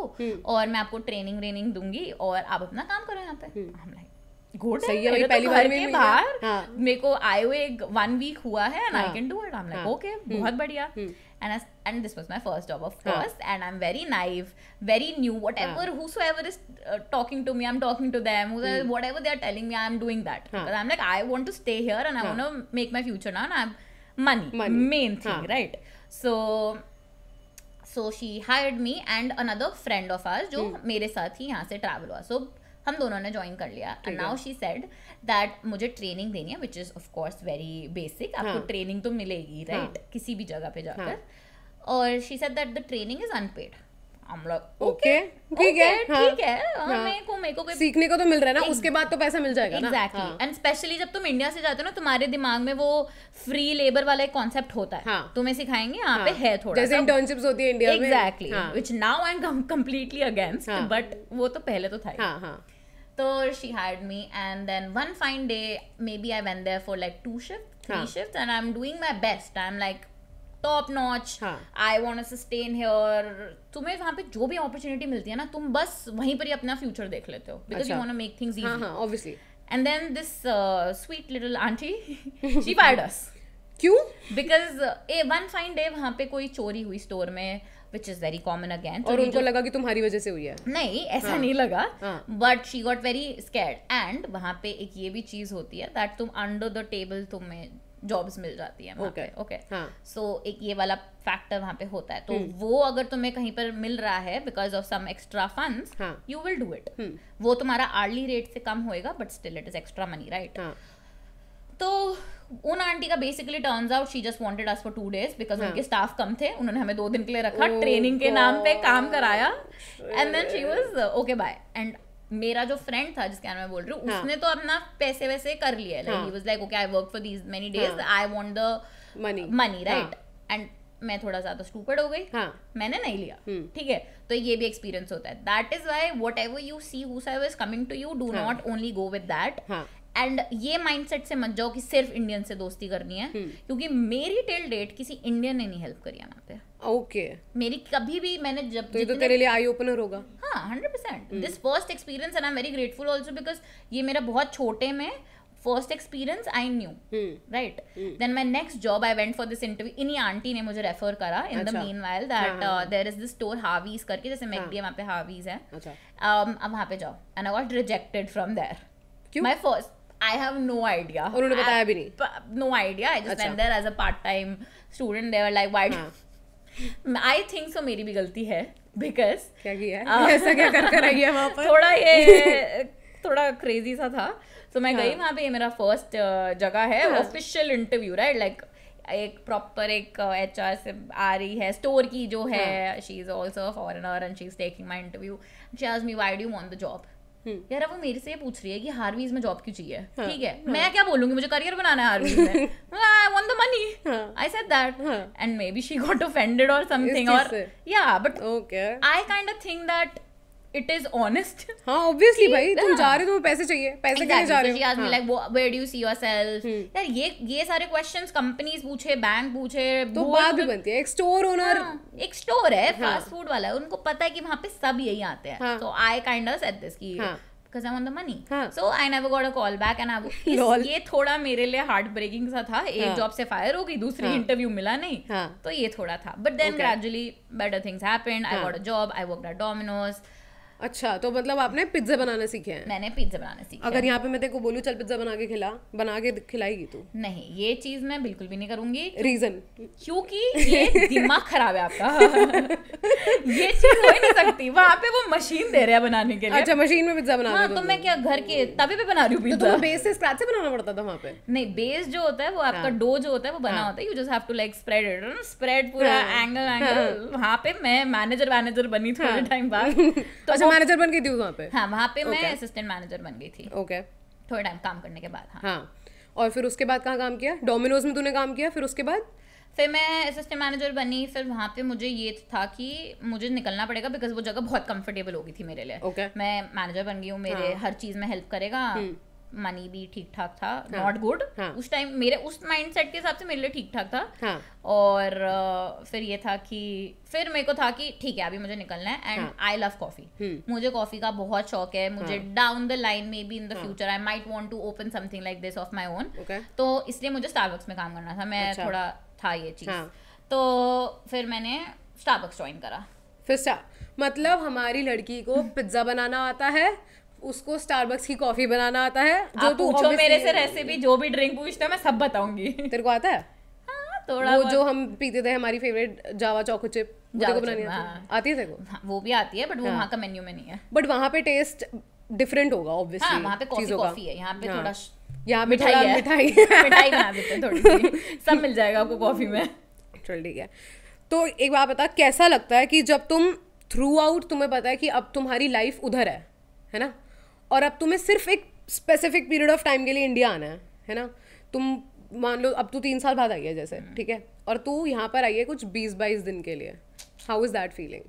और मैं आपको training दूंगी और आप अपना काम करो यहाँ पे. I'm like, गुड है, पहली बार में बाहर मेरे को आए हुए 1 week हुआ है, and I can do it. I'm like, okay, बहुत बढ़िया. And this was my first job, of course, and I'm very naive, very new. Whosoever is talking to me, I'm talking to them. Whatever they are telling me, I'm doing that. But I'm like, I want to stay here and I want to make my future now, and I'm money. Main thing, right? So she hired me and another friend of ours जो मेरे साथ ही यहाँ से travel हुआ. So हम दोनों ने join कर लिया. And now she said that मुझे ट्रेनिंग देनी है, which is of course very basic. आपको ट्रेनिंग तो मिलेगी, right? किसी भी जगह पे जाकर. और she said that the training is unpaid. I'm like, okay, ठीक है, मेरे को मेरे को कोई सीखने को तो मिल रहा है ना, उसके बाद तो पैसा मिल जाएगा ना। एग्जैक्टली, एंड स्पेशली जब तुम इंडिया से जाते हो ना, तुम्हारे दिमाग में वो फ्री लेबर वाला एक कॉन्सेप्ट होता है, तुम्हें सिखाएंगे यहाँ पे है थोड़ा जैसे इंटर्नशिप्स होती है इंडिया में। Exactly, which now I am completely against, but वो तो पहले तो था ही। तो she hired me, and then one fine day maybe I went there for like 2 shifts, 3 shifts, and I'm doing my best. I'm like top notch. I want to sustain here. तुम्हें वहाँ पे जो भी अपॉर्चुनिटी मिलती है ना, तुम बस वहीं पर ही अपना फ्यूचर देख लेते हो, because you want to make things easy. obviously. And then this sweet little auntie, she fired us. क्यों? Because one fine day वहाँ पे कोई चोरी हुई स्टोर में, which is very common again. और उनको लगा कि तुम्हारी वजह से हुई है? नहीं, ऐसा नहीं लगा, but she got very scared. And वहाँ पे एक ये भी चीज होती है that तुम under the table तुम्हें जॉब्स मिल जाती है वहाँ पे, ओके। सो एक ये वाला फैक्टर वहाँ पे होता है, तो वो अगर तुम्हें कहीं पर मिल रहा है because of some extra funds, you will do it. वो तुम्हारा आर्ली रेट से कम होएगा, but still it is extra money, right? तो उन आंटी का basically turns out she just wanted us for 2 days because उनके स्टाफ कम थे, उन्होंने हमें 2 दिन के लिए रखा, ट्रेनिंग के नाम पे काम कराया, and then she was okay bye. And मेरा जो फ्रेंड था जिसके मैं बोल रही हूँ, उसने तो अपना पैसे वैसे कर लिया, like he was like okay I work for these many days, I want the money, right? And मैं थोड़ा ज्यादा स्टूपिड हो गई, मैंने नहीं लिया, ठीक है? तो ये भी एक्सपीरियंस होता है। That is why whatever you see whoever is coming to you, do not only go with that. And ये माइंडसेट से मत जाओ कि सिर्फ इंडियन से दोस्ती करनी है, क्योंकि मेरी टिल डेट किसी इंडियन ने नहीं हेल्प करी है वहाँ पे। ओके, मेरी कभी भी मैंने जब तो ये तो तेरे लिए आई ओपनर होगा। हाँ, 100%। This first experience, and I am very grateful also because ये मेरा बहुत छोटे में first experience I knew, right? Then my next job I went for this interview, इन्हीं आंटी ने मुझे रेफर करा in the meanwhile that there is this store Harvey's करके, जैसे मैकडी है वहाँ पे हावीज है, अब वहाँ पे जाओ, and I got rejected from there. My first, I have no idea. उन्होंने बताया भी नहीं? No idea. I just went there as a part-time student. They were like, why? I think so. मेरी भी गलती है because क्या किया है? ऐसा क्या कर आई है वहाँ पर? थोड़ा ये थोड़ा crazy सा था. तो मैं गई वहाँ पे, ये मेरा first जगह है, official interview, right? Like एक प्रॉपर एक HR से आ रही है, स्टोर की जो है, she is also a foreigner and she is taking my interview. She asked me, why do you want the job? यार वो मेरे से ये पूछ रही है कि हार्वीज में जॉब क्यों चाहिए, ठीक है? मैं क्या बोलूंगी, मुझे करियर बनाना है हार्वीज में, आई want the money, I said that, and may be she got offended और समथिंग, और या but I kind of think that it is honest. हाँ, ऑब्वियसली भाई, तुम जा रहे हो, तुम्हें पैसे चाहिए, पैसे के लिए जा रहे हो। She asked me like where do you see yourself? यार ये सारे क्वेश्चंस कंपनीज पूछे, बैंक पूछे, तो बात भी बनती है। एक स्टोर ओनर, एक स्टोर है, फास्ट फूड वाला है, उनको पता है कि वहाँ पे सब यही आते हैं, तो I kind of said this कि because I want the money. So I never got a call back, and ये थोड़ा मेरे लिए हार्ट ब्रेकिंग सा था। एक जॉब से फायर हो गई, दूसरी इंटरव्यू मिला नहीं, तो ये थोड़ा था, but then gradually better things happened, I got a job, I worked at Domino's. अच्छा, तो मतलब आपने पिज्जा बनाना सीखे हैं? मैंने पिज्जा बनाना सीखा। अगर यहाँ पे मैं तेरे को बोलूँ चल पिज्जा बना के खिलाएगी तू? नहीं, ये चीज मैं बिल्कुल भी नहीं करूंगी। रीजन? क्योंकि ये दिमाग खराब है आपका। ये चीज हो ही नहीं सकती, वहाँ पे वो मशीन दे रहे हैं बनाने के लिए। अच्छा, मशीन में पिज्जा बना? हाँ, तो मैं क्या घर के तवे पे बना रही हूँ पिज्जा? तो बेस से स्क्रैच से बनाना पड़ता था वहाँ पे? नहीं, बेस जो होता है वो आपका डो जो होता है वो बना होता है, you just have to like spread it, spread पूरा एंगल। वहाँ पे मैं मैनेजर बनी थोड़े टाइम बाद। अच्छा, मैनेजर बन गई थी वहाँ पे? हाँ, वहाँ पे मैं असिस्टेंट मैनेजर बन गई थी। ओके, थोड़े टाइम काम करने के बाद। हाँ, और फिर उसके बाद कहाँ काम किया? डोमिनोज में तूने काम किया, फिर उसके बाद? फिर मैं असिस्टेंट मैनेजर बनी। फिर वहाँ पे मुझे ये था कि मुझे निकलना पड़ेगा बिकॉज वो जगह बहुत कंफर्टेबल होगी थी मेरे लिए। मैं मैनेजर बन गई हूँ, मेरे हर चीज़ में हेल्प करेगा, मनी भी ठीक ठाक था, नॉट गुड उस टाइम, मेरे उस माइंडसेट के हिसाब से मेरे लिए ठीक ठाक था। और फिर ये था कि फिर मेरे को था कि ठीक है, अभी मुझे निकलना है, एंड आई लव कॉफी। मुझे कॉफी का बहुत शौक है। मुझे down the line maybe in the future I might want to open something like this of my own. तो इसलिए मुझे स्टारबक्स में काम करना था। मैं थोड़ा था ये चीज, तो फिर मैंने स्टारबक्स ज्वाइन करा। फिर मतलब हमारी लड़की को पिज्जा बनाना आता है, उसको स्टारबक्स की कॉफी बनाना आता है। जो तू पूछो मेरे से रेसिपी, जो भी ड्रिंक पूछता है मैं सब बताऊंगी। तेरे को आता है? हाँ, थोड़ा वो जो हम पीते थे, हमारी फेवरेट जावा चोको चिप, बनानी आती है तेरे को? हाँ, वो भी आती है, बट वो वहाँ का मेन्यू में नहीं है। बट वहाँ पे टेस्ट डिफरेंट होगा ऑब्वियसली। हाँ, वहाँ पे कॉफी है, यहाँ पे थोड़ा यहाँ पे मिठाई बना देते हैं थोड़ी सी, सब मिल जाएगा आपको कॉफी में। चल ठीक है। तो एक बात बता, कैसा लगता है कि जब तुम थ्रू आउट तुम्हें पता है कि अब तुम्हारी लाइफ उधर है ना, और अब तुम्हें सिर्फ एक स्पेसिफिक पीरियड ऑफ टाइम के लिए इंडिया आना है ना. तुम मान लो अब तू 3 साल बाद आई है जैसे, ठीक है, और तू यहाँ पर आई है कुछ 20-22 दिन के लिए. हाउ इज दैट फीलिंग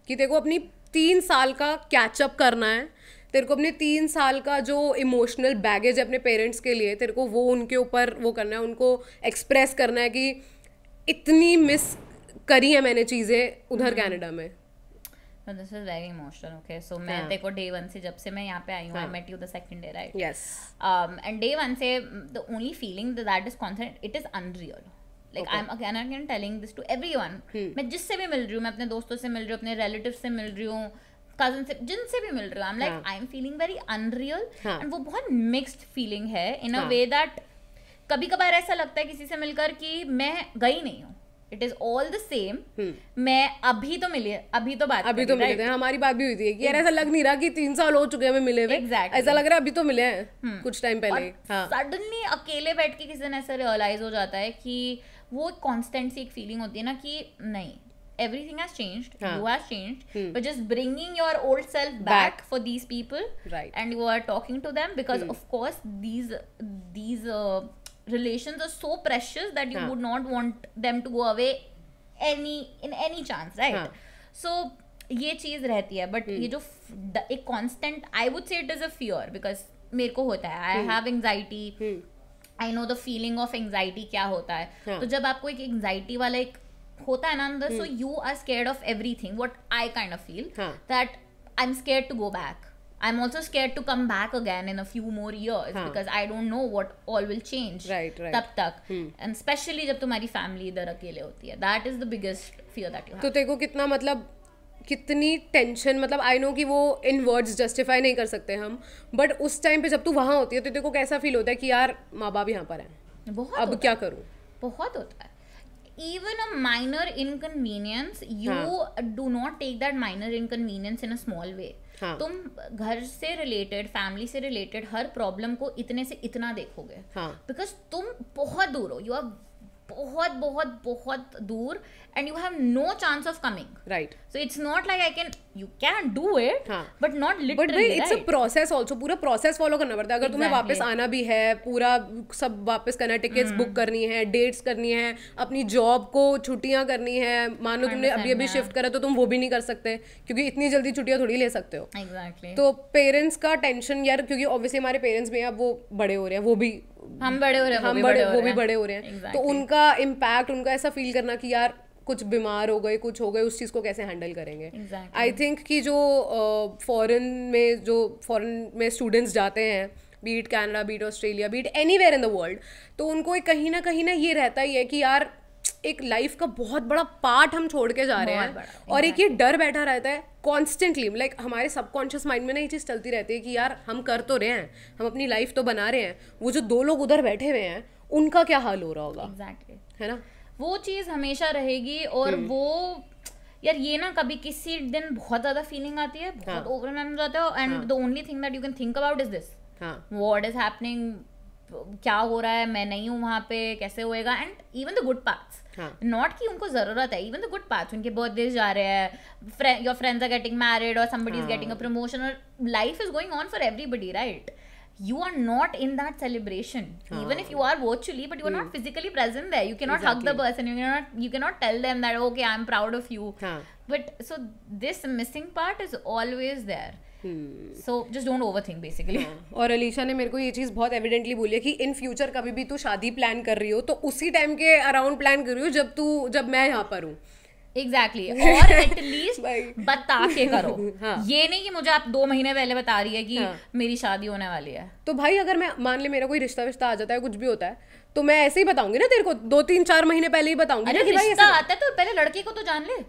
कि तेरे को अपनी 3 साल का कैचअप करना है, तेरे को अपने 3 साल का जो इमोशनल बैगेज है अपने पेरेंट्स के लिए, तेरे को वो उनके ऊपर वो करना है, उनको एक्सप्रेस करना है कि इतनी मिस करी है मैंने चीज़ें उधर कनाडा में. This is very emotional. Okay, so मैं देखो डे 1 से जब से मैं यहाँ पे आई हूँ, I met you the second day, right? Yes. And day 1 से the only feeling that is constant, it is unreal. Like I am again telling this to everyone. मैं जिससे भी मिल रही हूँ, मैं अपने दोस्तों से मिल रही हूँ, अपने रिलेटिव से मिल रही हूँ, कजन से, जिनसे भी मिल रही हूँ, आई am like I am feeling very unreal. And वो बहुत मिक्स्ड फीलिंग है इन अ वे दैट कभी कभार ऐसा लगता है किसी से मिलकर कि मैं गई नहीं हूँ. It is all the same. मैं अभी तो मिली है, अभी तो मिले थे. हमारी बात भी हुई थी कि यार ऐसा लग नहीं रहा कि 3 साल हो चुके हैं हमें मिले हुए. Exactly. ऐसा लग रहा है अभी तो मिले हैं कुछ टाइम पहले. सडनली अकेले बैठ के किसी दिन ऐसा रियलाइज हो जाता है कि वो कॉन्स्टेंट सी एक फीलिंग होती है ना कि नहीं, everything has changed, you have changed, but just bringing your old self back for these people, right? And you are talking to them because of course these relations are so precious that you would not want them to go away in any chance, right? So ये चीज रहती है, but ये जो एक constant, I would say it is a fear because मेरे को होता है, I have anxiety, I know the feeling of anxiety क्या होता है. तो जब आपको एक anxiety वाला एक होता है ना अंदर, so you are scared of everything. What I kind of feel that I'm scared to go back. I'm also scared to come back again in a few more years because I don't know what all will change. Right. तब तक, and especially जब तुम्हारी family इधर अकेले होती है, that is the biggest fear that you have. तो तेरे को कितना मतलब कितनी टेंशन, मतलब आई नो कि वो इन वर्ड्स जस्टिफाई नहीं कर सकते हम, बट उस टाइम पे जब तू वहाँ होती है तो तेरे को कैसा फील होता है कि यार माँ बाप यहाँ पर हैं, बहुत अब क्या करूँ? बहुत होता है. Even a minor inconvenience, you do not take that minor inconvenience in a small way. तुम घर से रिलेटेड, फैमिली से रिलेटेड हर प्रॉब्लम को इतने से इतना देखोगे, बिकॉज तुम बहुत दूर हो, यू आर बहुत बहुत बहुत दूर, and you have no chance of coming, right? So it's not like you can do it, but not literally, but it's a process also. पूरा process follow करना पड़ता है. अगर तुम्हें वापस आना भी है, पूरा सब वापस करना है, टिकट्स बुक करनी है, डेट्स करनी है, अपनी जॉब को छुट्टियां करनी है. मान लो तुमने अभी शिफ्ट करा तो तुम वो भी नहीं कर सकते क्योंकि इतनी जल्दी छुट्टियां थोड़ी ले सकते हो. Exactly. तो पेरेंट्स का टेंशन यार, क्योंकि ऑब्वियसली हमारे पेरेंट्स भी अब वो बड़े हो रहे हैं, वो भी हम बड़े हो रहे हैं, वो भी बड़े हो रहे हैं. तो उनका इम्पैक्ट, उनका ऐसा फील करना कि यार कुछ बीमार हो गए, कुछ हो गए, उस चीज़ को कैसे हैंडल करेंगे. आई थिंक कि जो फॉरेन में स्टूडेंट्स जाते हैं, be it Canada, be it Australia, be it anywhere in the world, तो उनको एक कहीं ना ये रहता ही है कि यार एक लाइफ का बहुत बड़ा पार्ट हम छोड़ के जा रहे हैं. और एक ये डर बैठा रहता है कॉन्स्टेंटली, लाइक हमारे सबकॉन्शियस माइंड में ना ये चीज़ चलती रहती है कि यार हम कर तो रहे हैं, हम अपनी लाइफ तो बना रहे हैं, वो जो 2 लोग उधर बैठे हुए हैं उनका क्या हाल हो रहा होगा. Exactly. है ना, वो चीज़ हमेशा रहेगी. और वो यार ये ना कभी किसी दिन बहुत ज़्यादा फीलिंग आती है, बहुत ओवरवेल्म हो जाता है, and the only thing that you can think about is this, what is happening, क्या हो रहा है, मैं नहीं हूँ वहाँ पे, कैसे होएगा. And even the good parts, not कि उनको जरूरत है, इवन द गुड पार्ट्स, उनके बर्थडेज जा रहे हैं, your friends are getting married और somebody is getting a promotion, और life is going on for everybody, right? You are not in that celebration, even if you are virtually, but you are not physically present there. You cannot hug the person, you cannot tell them that okay, I'm proud of you. But so this missing part is always there. So just don't overthink basically. और अलीशा ने मेरे को ये चीज़ बहुत evidently बोली है कि in future कभी भी तू शादी प्लान कर रही हो तो उसी टाइम के अराउंड प्लान कर रही हो जब मैं यहाँ पर हूँ. Exactly. और एटलीस्ट बता के करो. ये नहीं कि मुझे आप 2 महीने पहले बता रही है कि मेरी शादी होने वाली है. तो भाई अगर मैं मान ले मेरा कोई रिश्ता आ जाता है, कुछ भी होता है, तो मैं ऐसे ही बताऊंगी ना तेरे को, 2-3-4 महीने पहले ही बताऊंगी. अरे रिश्ता आता है तो पहले लड़के को तो जान ले.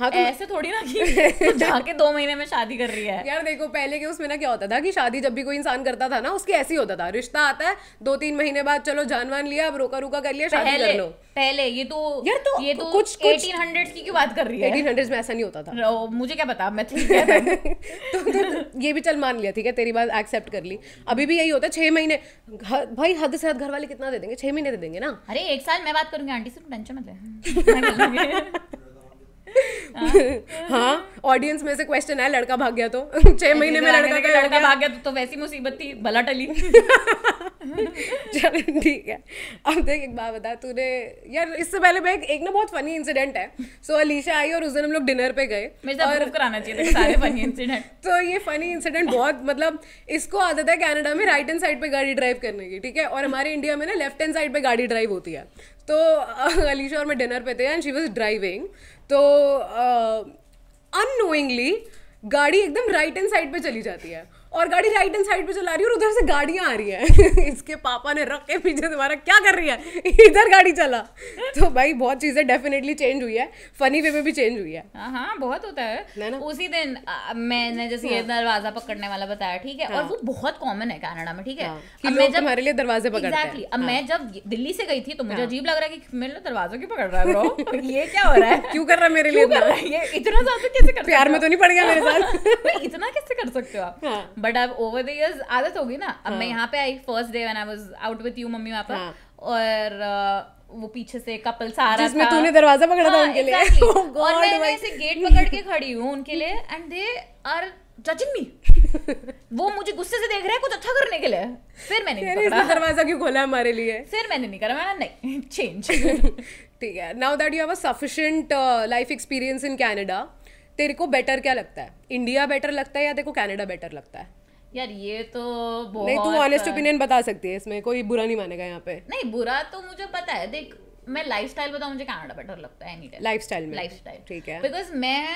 हाँ, तो ऐसे थोड़ी ना कि जाके 2 महीने में शादी कर रही है. यार देखो पहले के उसमें ना क्या होता था कि शादी जब भी कोई इंसान करता था ना, उसकी ऐसे ही होता था, रिश्ता आता है 2-3 महीने बाद, चलो जानवान लिया, अब रोका रुका कर लिया, शादी कर लो. पहले ये तो कुछ 1800s की क्यों बात कर रही है? 1800s में ऐसा नहीं होता था. मुझे क्या पता, मैं ठीक है. तो ये भी चल मान लिया, ठीक है, तेरी बात एक्सेप्ट कर ली. अभी भी यही होता है 6 महीने. भाई हद से हद घर वाले कितना दे देंगे? 6 महीने दे देंगे ना. अरे 1 साल मैं बात करूंगी आंटी से, टेंशन मत ले. हाँ, ऑडियंस में से क्वेश्चन है, लड़का भाग गया तो 6 महीने में लड़का भाग गया तो वैसी मुसीबत थी, भला टली। चल ठीक है। अब देख एक बात बता, तूने यार इससे पहले मैं एक ना बहुत फनी इंसिडेंट है। सो अलीशा आई और उस दिन हम लोग डिनर पे गए, मेरे साथ प्रूव कराना चाहिए था सारे फनी इंसिडेंट। तो ये फनी इंसिडेंट बहुत, मतलब इसको आदत है कनाडा में राइट हैंड साइड पे गाड़ी ड्राइव करने की, ठीक है, और हमारे इंडिया में ना लेफ्ट हैंड साइड पे गाड़ी ड्राइव होती है। तो अलीशा और मैं डिनर पे थे एंड शी वाज ड्राइविंग, तो अननोइंगली गाड़ी एकदम राइट हैंड साइड पे चली जाती है, और गाड़ी राइट हैंड साइड पे चला रही है और उधर से गाड़ियां आ रही हैं। इसके पापा ने रख के पीछे, तुम्हारा क्या कर रही है, इधर गाड़ी चला। तो भाई बहुत चीजें डेफिनेटली चेंज हुई है, फनी वे में भी चेंज हुई है। हाँ बहुत होता है ना? उसी दिन मैंने जैसे ये दरवाजा पकड़ने वाला बताया, ठीक है, और वो बहुत कॉमन है कनाडा में, ठीक है, कि लोग तुम्हारे लिए दरवाजे पकड़ते हैं। अब मैं जब दिल्ली से गई थी तो मुझे अजीब लग रहा है कि मेरे लिए दरवाजा क्यों पकड़ रहा है ब्रो, ये क्या हो रहा है, क्यों कर रहा है मेरे लिए, ये इतना ज्यादा कैसे कर, प्यार में तो नहीं पड़ गया मेरे साथ, इतना कैसे कर सकते हो आप। बट अब ओवर द इयर्स आदत होगी ना। अब मैं यहाँ पे I first day when I was out with you मम्मी पापा, और वो पीछे से कपल्स आ रहा था जिसमें तूने दरवाजा पकड़ा था उनके लिए। और मैं ऐसे गेट पकड़ के खड़ी हूँ उनके लिए, and they are judging me. वो मुझे गुस्से से देख रहे हैं कुछ अच्छा करने के लिए, फिर मैंने नहीं पकड़ा। दरवाजा क्यों खोला हमारे लिए, फिर मैंने नहीं करा, मैंने नहीं चेंज। ठीक है, now that you have a sufficient life experience in Canada, तेरे को बेटर क्या लगता है, इंडिया बेटर लगता है या तेरे को कनाडा बेटर लगता है? यार ये तो बहुत, नहीं, तू ऑनेस्ट ओपिनियन बता सकती है, इसमें कोई बुरा नहीं मानेगा यहाँ पे। नहीं बुरा तो मुझे पता है, देख मैं लाइफस्टाइल बताऊं, मुझे कनाडा बेटर लगता है एनी टाइम। लाइफस्टाइल ठीक है, बिकॉज मैं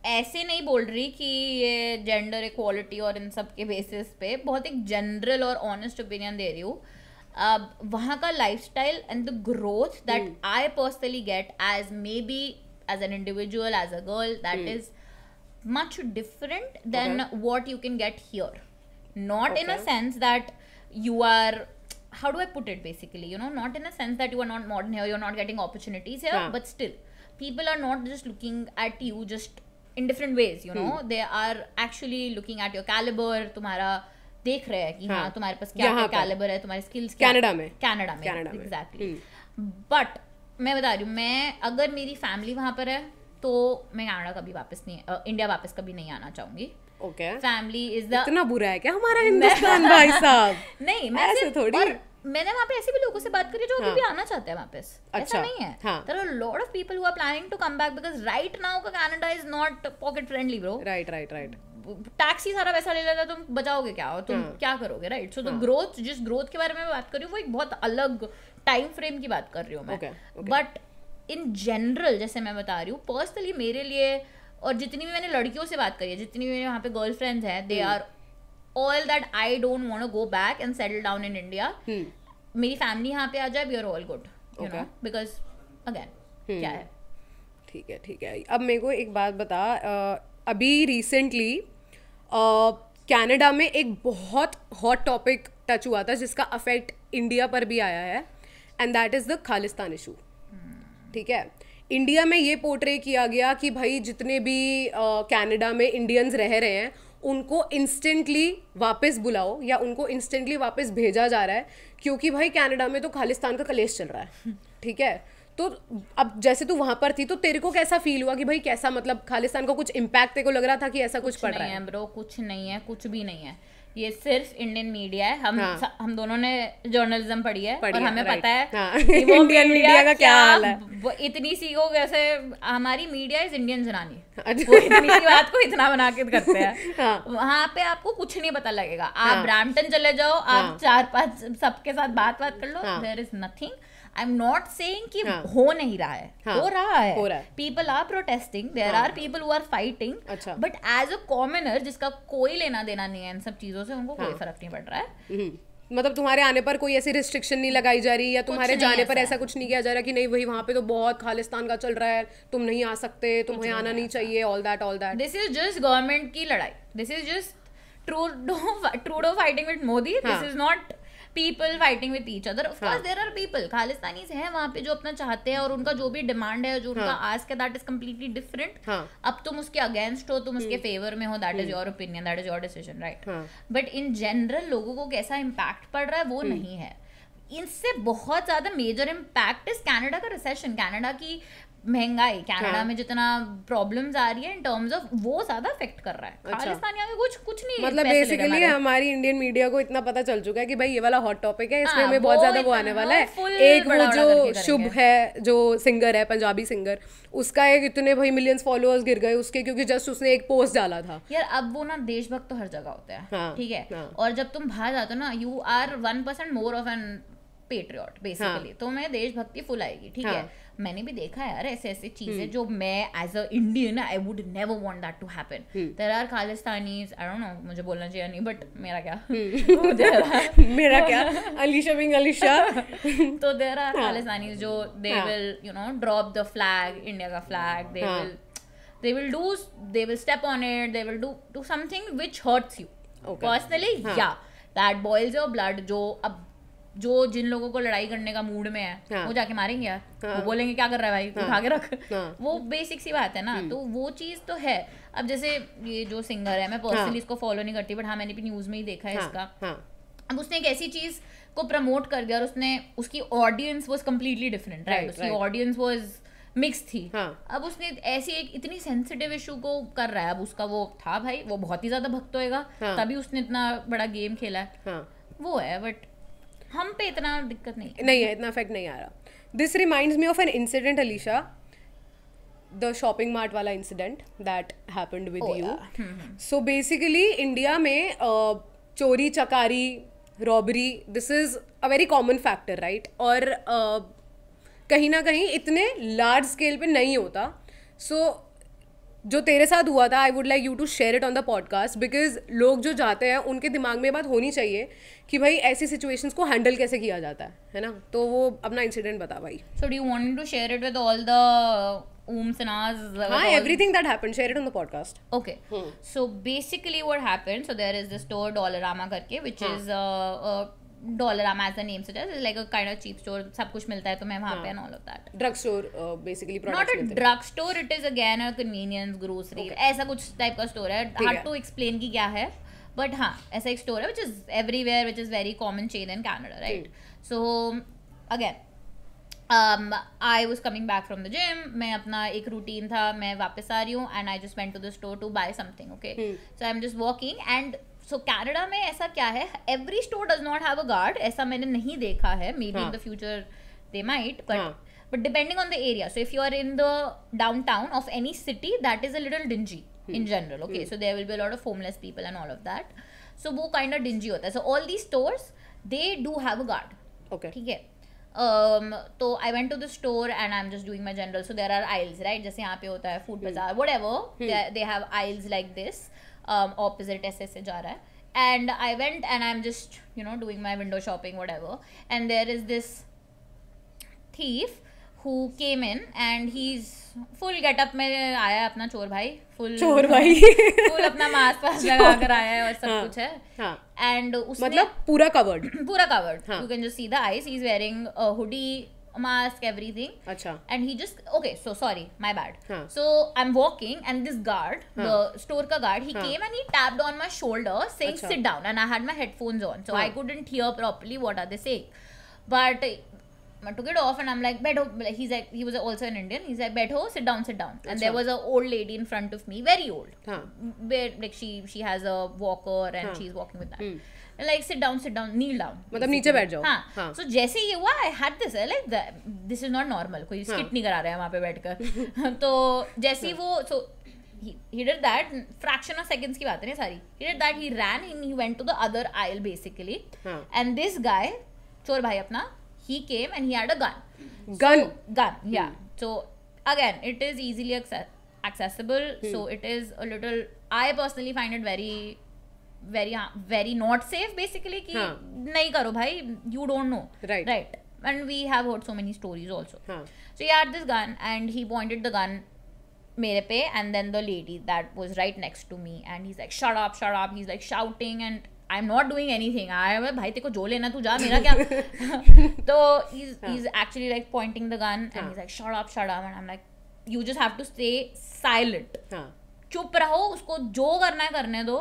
ऐसे नहीं बोल रही कि ये जेंडर इक्वालिटी और इन सब के बेसिस पे, बहुत एक जनरल और ऑनेस्ट ओपिनियन दे रही हूँ। अब वहाँ का lifestyle and the growth that I personally get as maybe as an individual, as a girl, that is much different than what you can get here. Not in a sense that you are, how do I put it, basically, you know, not in a sense that you are not modern here, you're not getting opportunities here, but still people are not just looking at you just in different ways, you know, they are actually looking at your caliber, तुम्हारा देख रहे हैं कि हाँ तुम्हारे पास क्या calibre है, तुम्हारे स्किल्स क्या, कनाडा में एग्जैक्टली। बट मैं बता रही हूँ, मैं अगर मेरी फैमिली वहां पर है तो मैं कनाडा कभी वापस नहीं, इंडिया वापस कभी नहीं आना चाहूंगी। ओके, फैमिली इज द, इतना बुरा है क्या हमारा हिंदुस्तान भाई साहब? नहीं, मैं ऐसे थोड़ी, मैंने वहाँ पे ऐसे भी लोगों से बात करी जो अभी भी आना चाहते हैं वापस। ऐसा नहीं है, there are lot of people who are planning to come back, because right now का Canada is not pocket friendly bro. Right, taxes सारा पैसा ले लेता, तुम बचाओगे क्या, और तुम क्या करोगे, राइट? सो द ग्रोथ, जिस ग्रोथ के बारे में मैं बात कर रही हूँ वो एक बहुत अलग टाइम फ्रेम की बात कर रही हूँ मैं। बट इन जनरल जैसे मैं बता रही हूँ, पर्सनली मेरे लिए, और जितनी भी मैंने लड़कियों से बात करी है, जितनी भी यहाँ पे गर्लफ्रेंड्स हैं, they are all that I don't want to go back and settle down in India. मेरी फैमिली यहाँ पे आ जाए, we are all good, you know, because again क्या है। ठीक है। अब मेरे को एक बात बता, अभी रिसेंटली कनाडा में एक बहुत हॉट टॉपिक टच हुआ था जिसका अफेक्ट इंडिया पर भी आया है, and that is the Khalistan issue. ठीक है, इंडिया में ये पोर्ट्रे किया गया कि भाई जितने भी कनाडा में इंडियंस रह रहे हैं उनको इंस्टेंटली वापस बुलाओ या उनको इंस्टेंटली वापस भेजा जा रहा है, क्योंकि भाई कनाडा में तो खालिस्तान का कलेश चल रहा है। ठीक है, तो अब जैसे तू वहां पर थी तो तेरे को कैसा फील हुआ कि भाई कैसा, मतलब खालिस्तान को कुछ इम्पैक्ट तेरे को लग रहा था कि ऐसा कुछ पड़ रहा है? ब्रो कुछ नहीं है, कुछ भी नहीं है, ये सिर्फ इंडियन मीडिया है। हम दोनों ने जर्नलिज्म पढ़ी है और हमें पता है कि वो इंडियन मीडिया का क्या हाल है। वो इतनी सी को कैसे, हमारी मीडिया इज इंडियन जनानी, वो इतनी सी बात को इतना बना के करते हैं। वहां पे आपको कुछ नहीं पता लगेगा, आप ब्रैम्पटन चले जाओ, आप 4-5 सबके साथ बात कर लो, there is nothing. I am not saying कि हो नहीं रहा है, हो रहा है, people are protesting, there are people who are fighting, but as a commoner जिसका कोई लेना देना नहीं है इन सब चीजों से, उनको कोई फर्क नहीं पड़ रहा है। मतलब तुम्हारे आने पर कोई ऐसी रिस्ट्रिक्शन नहीं लगाई जा रही, या तुम्हारे जाने पर ऐसा कुछ नहीं किया जा रहा कि नहीं भाई वहां पे तो बहुत खालिस्तान का चल रहा है, तुम नहीं आ सकते, तुम्हें आना नहीं चाहिए, all that. This is just government की लड़ाई, this is just Trudeau fighting with Modi, this is not people fighting with each other. Of course there are people, Khalistanis हैं वहाँ पे जो अपना चाहते हैं और उनका जो भी डिमांड है, जो उनका आस्क है, that is completely different. अब तुम उसके अगेंस्ट हो, तुम उसके फेवर में हो, that is your opinion, that is your decision, right? But in general लोगों को कैसा इम्पैक्ट पड़ रहा है वो नहीं है। इससे बहुत ज्यादा मेजर इम्पैक्ट इज कनाडा का रिसेशन। कनाडा की महंगाई कनाडा में जितना प्रॉब्लम्स आ रही है इन टर्म्स ऑफ वो ज्यादा अफेक्ट कर रहा है। खालिस्तानियों में कुछ नहीं, मतलब बेसिकली हमारी इंडियन मीडिया को इतना पता चल चुका है कि भाई ये वाला हॉट टॉपिक है, इसमें हमें बहुत ज्यादा वो आने वाला है। एक वो जो शुभ है जो सिंगर है, पंजाबी सिंगर, उसका एक इतने भाई मिलियंस फॉलोअर्स गिर गए उसके, क्योंकि जस्ट उसने एक पोस्ट डाला था। यार अब वो ना देशभक्त तो हर जगह होता है, ठीक है, और जब तुम बाहर जाते हो ना you are 1% more of an patriot basically, तो मैं देशभक्ति फुल आएगी, ठीक है। मैंने भी देखा है यार ऐसे चीजें जो मैं as a Indian I would never want that to happen. There are Khalistanis, I don't know मुझे बोलना चाहिए नहीं, बट मेरा क्या मेरा क्या अलीशा बिंग अलीशा तो देयर आर खालिस्तानीज जो they will you know drop the flag, India का flag, they will step on it, they will do something which hurts you personally, yeah, that boils your blood। जो जिन लोगों को लड़ाई करने का मूड में है वो जाके मारेंगे यार, वो बोलेंगे क्या कर रहा है भाई, उठा के रख, वो बेसिक सी बात है ना। तो वो चीज तो है। अब जैसे ये जो सिंगर है, मैं पर्सनली इसको फॉलो नहीं करती, बट हाँ मैंने भी न्यूज में ही देखा है इसका। अब उसने एक ऐसी चीज को प्रमोट कर दिया और उसकी audience was completely different, right, उसकी ऑडियंस वाज मिक्स थी। अब उसने ऐसी एक इतनी सेंसिटिव इशू को कर रहा है, अब उसका वो था भाई, वो बहुत ही ज्यादा भक्त होएगा तभी उसने इतना बड़ा गेम खेला है, वो है। बट हम पे इतना दिक्कत नहीं है, इतना इफेक्ट नहीं आ रहा। This reminds me of an incident Alisha, the shopping mart वाला incident that happened with you. So basically India में चोरी चकारी, robbery, this is a very common factor, right, और कहीं ना कहीं इतने लार्ज स्केल पे नहीं होता। सो जो तेरे साथ हुआ था, I would like you to share it on the podcast, because लोग जो जाते हैं उनके दिमाग में बात होनी चाहिए कि भाई ऐसी सिचुएशंस को हैंडल कैसे किया जाता है ना। तो वो अपना इंसिडेंट बता भाई। So do you want to share it with all the ooms and ahs, everything that happened, share it on the podcast. Okay. So basically what happened, so there is this store Dollarama karke, which is Dollarama as the name suggests, is like a kind of cheap store, सब कुछ मिलता है तो मैं वहाँ पे and all of that. Drug store basically products. Not a drug store, it is again a convenience grocery. ऐसा कुछ type का store है, hard to explain कि क्या है, but हाँ ऐसा एक store है which is everywhere, which is very common chain in Canada, right? So again I was coming back from the gym, मैं अपना एक routine था, मैं वापस आ रही हूँ and I just went to the store to buy something, okay? So I'm just walking and so Canada में ऐसा क्या है, every store does not have a guard, ऐसा मैंने नहीं देखा है, maybe in the future they might, but depending on the area. So if you are in the downtown of any city, that is a little dingy in general, okay? So there will be a lot of homeless people and all of that, so वो kind of dingy होता है. So all these stores they do have a guard, okay? ठीक है. तो I went to the store and I'm just doing my general, so there are aisles, right, जैसे यहाँ पे होता है food bazaar, whatever, they have aisles like this, opposite ऐसे से जा रहा है, and I went and I'm just you know doing my window shopping whatever, and there is this thief who came in and he's full getup में आया, अपना चोर भाई full अपना मास्क लगा कर आया है और सब कुछ है, and उसने मतलब पूरा covered, you can just see the eyes, he's wearing a hoodie, a mask, everything. अच्छा. And he just, okay, so sorry, my bad. So I'm walking and this guard, the store ka guard, he came and he tapped on my shoulder saying sit down, and I had my headphones on, so I couldn't hear properly what are they saying, but I took it off and I'm like, Betho, he's like, he was also an Indian, he's like, Betho, sit down. And there was an old lady in front of me, very old, like she has a walker and she's walking with that. Like sit down, kneel down. मतलब नीचे बैठ जाओ. हाँ. So जैसे ये हुआ, I had this, like this is not normal. कोई skit नहीं करा रहा है वहाँ पे बैठकर. तो जैसे वो, so he did that, fraction of seconds की बात है सारी. He did that, he ran and he went to the other aisle basically. And this guy, चोर भाई अपना, he came and he had a gun. Gun, yeah. So again, it is easily accessible. So it is a little, I personally find it very not safe basically कि नहीं करो भाई, you don't know, right, and we have heard so many stories also. So he had this gun and he pointed the gun मेरे पे, and then the lady that was right next to me, and he's like shut up, he's like shouting and I'm not doing anything. भाई तेरे को जो लेना तू जा, मेरा क्या. तो he's actually like pointing the gun and he's like shut up, and I'm like, you just have to stay silent. चुप रहो, उसको जो करना है करने दो,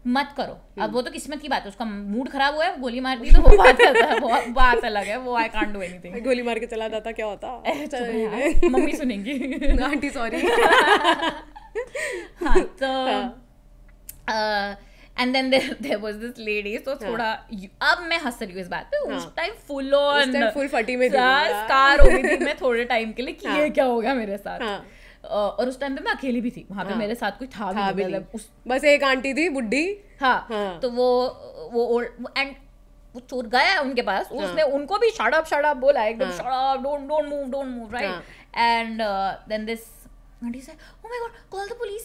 मत करो। अब वो तो किस्मत की बात है, उसका मूड खराब हुआ है, गोली मार दी तो वो बात है, वो बात अलग है, वो आई कांट डू एनीथिंग। गोली मार के चला जाता क्या होता? मम्मी सुनेंगी। Aunty sorry. हाँ तो and then there was this lady, तो थोड़ा अब मैं हंस रही हूँ इस बात पे, उस टाइम फुल ऑन फुल फटी में स्कार हो गई थी मैं थोड़े टाइम के लिए कि ये क्या हो गया मेरे साथ। और उस टाइम पे मैं अकेली भी थी वहां पे, मेरे साथ कोई था भी नहीं, बस एक आंटी थी बुड्ढी। हाँ तो वो एंड वो चोर गया उनके पास, उसने उनको भी शट अप बोला एकदम, shut up, don't move right. And then this aunty से, oh my god, call the police.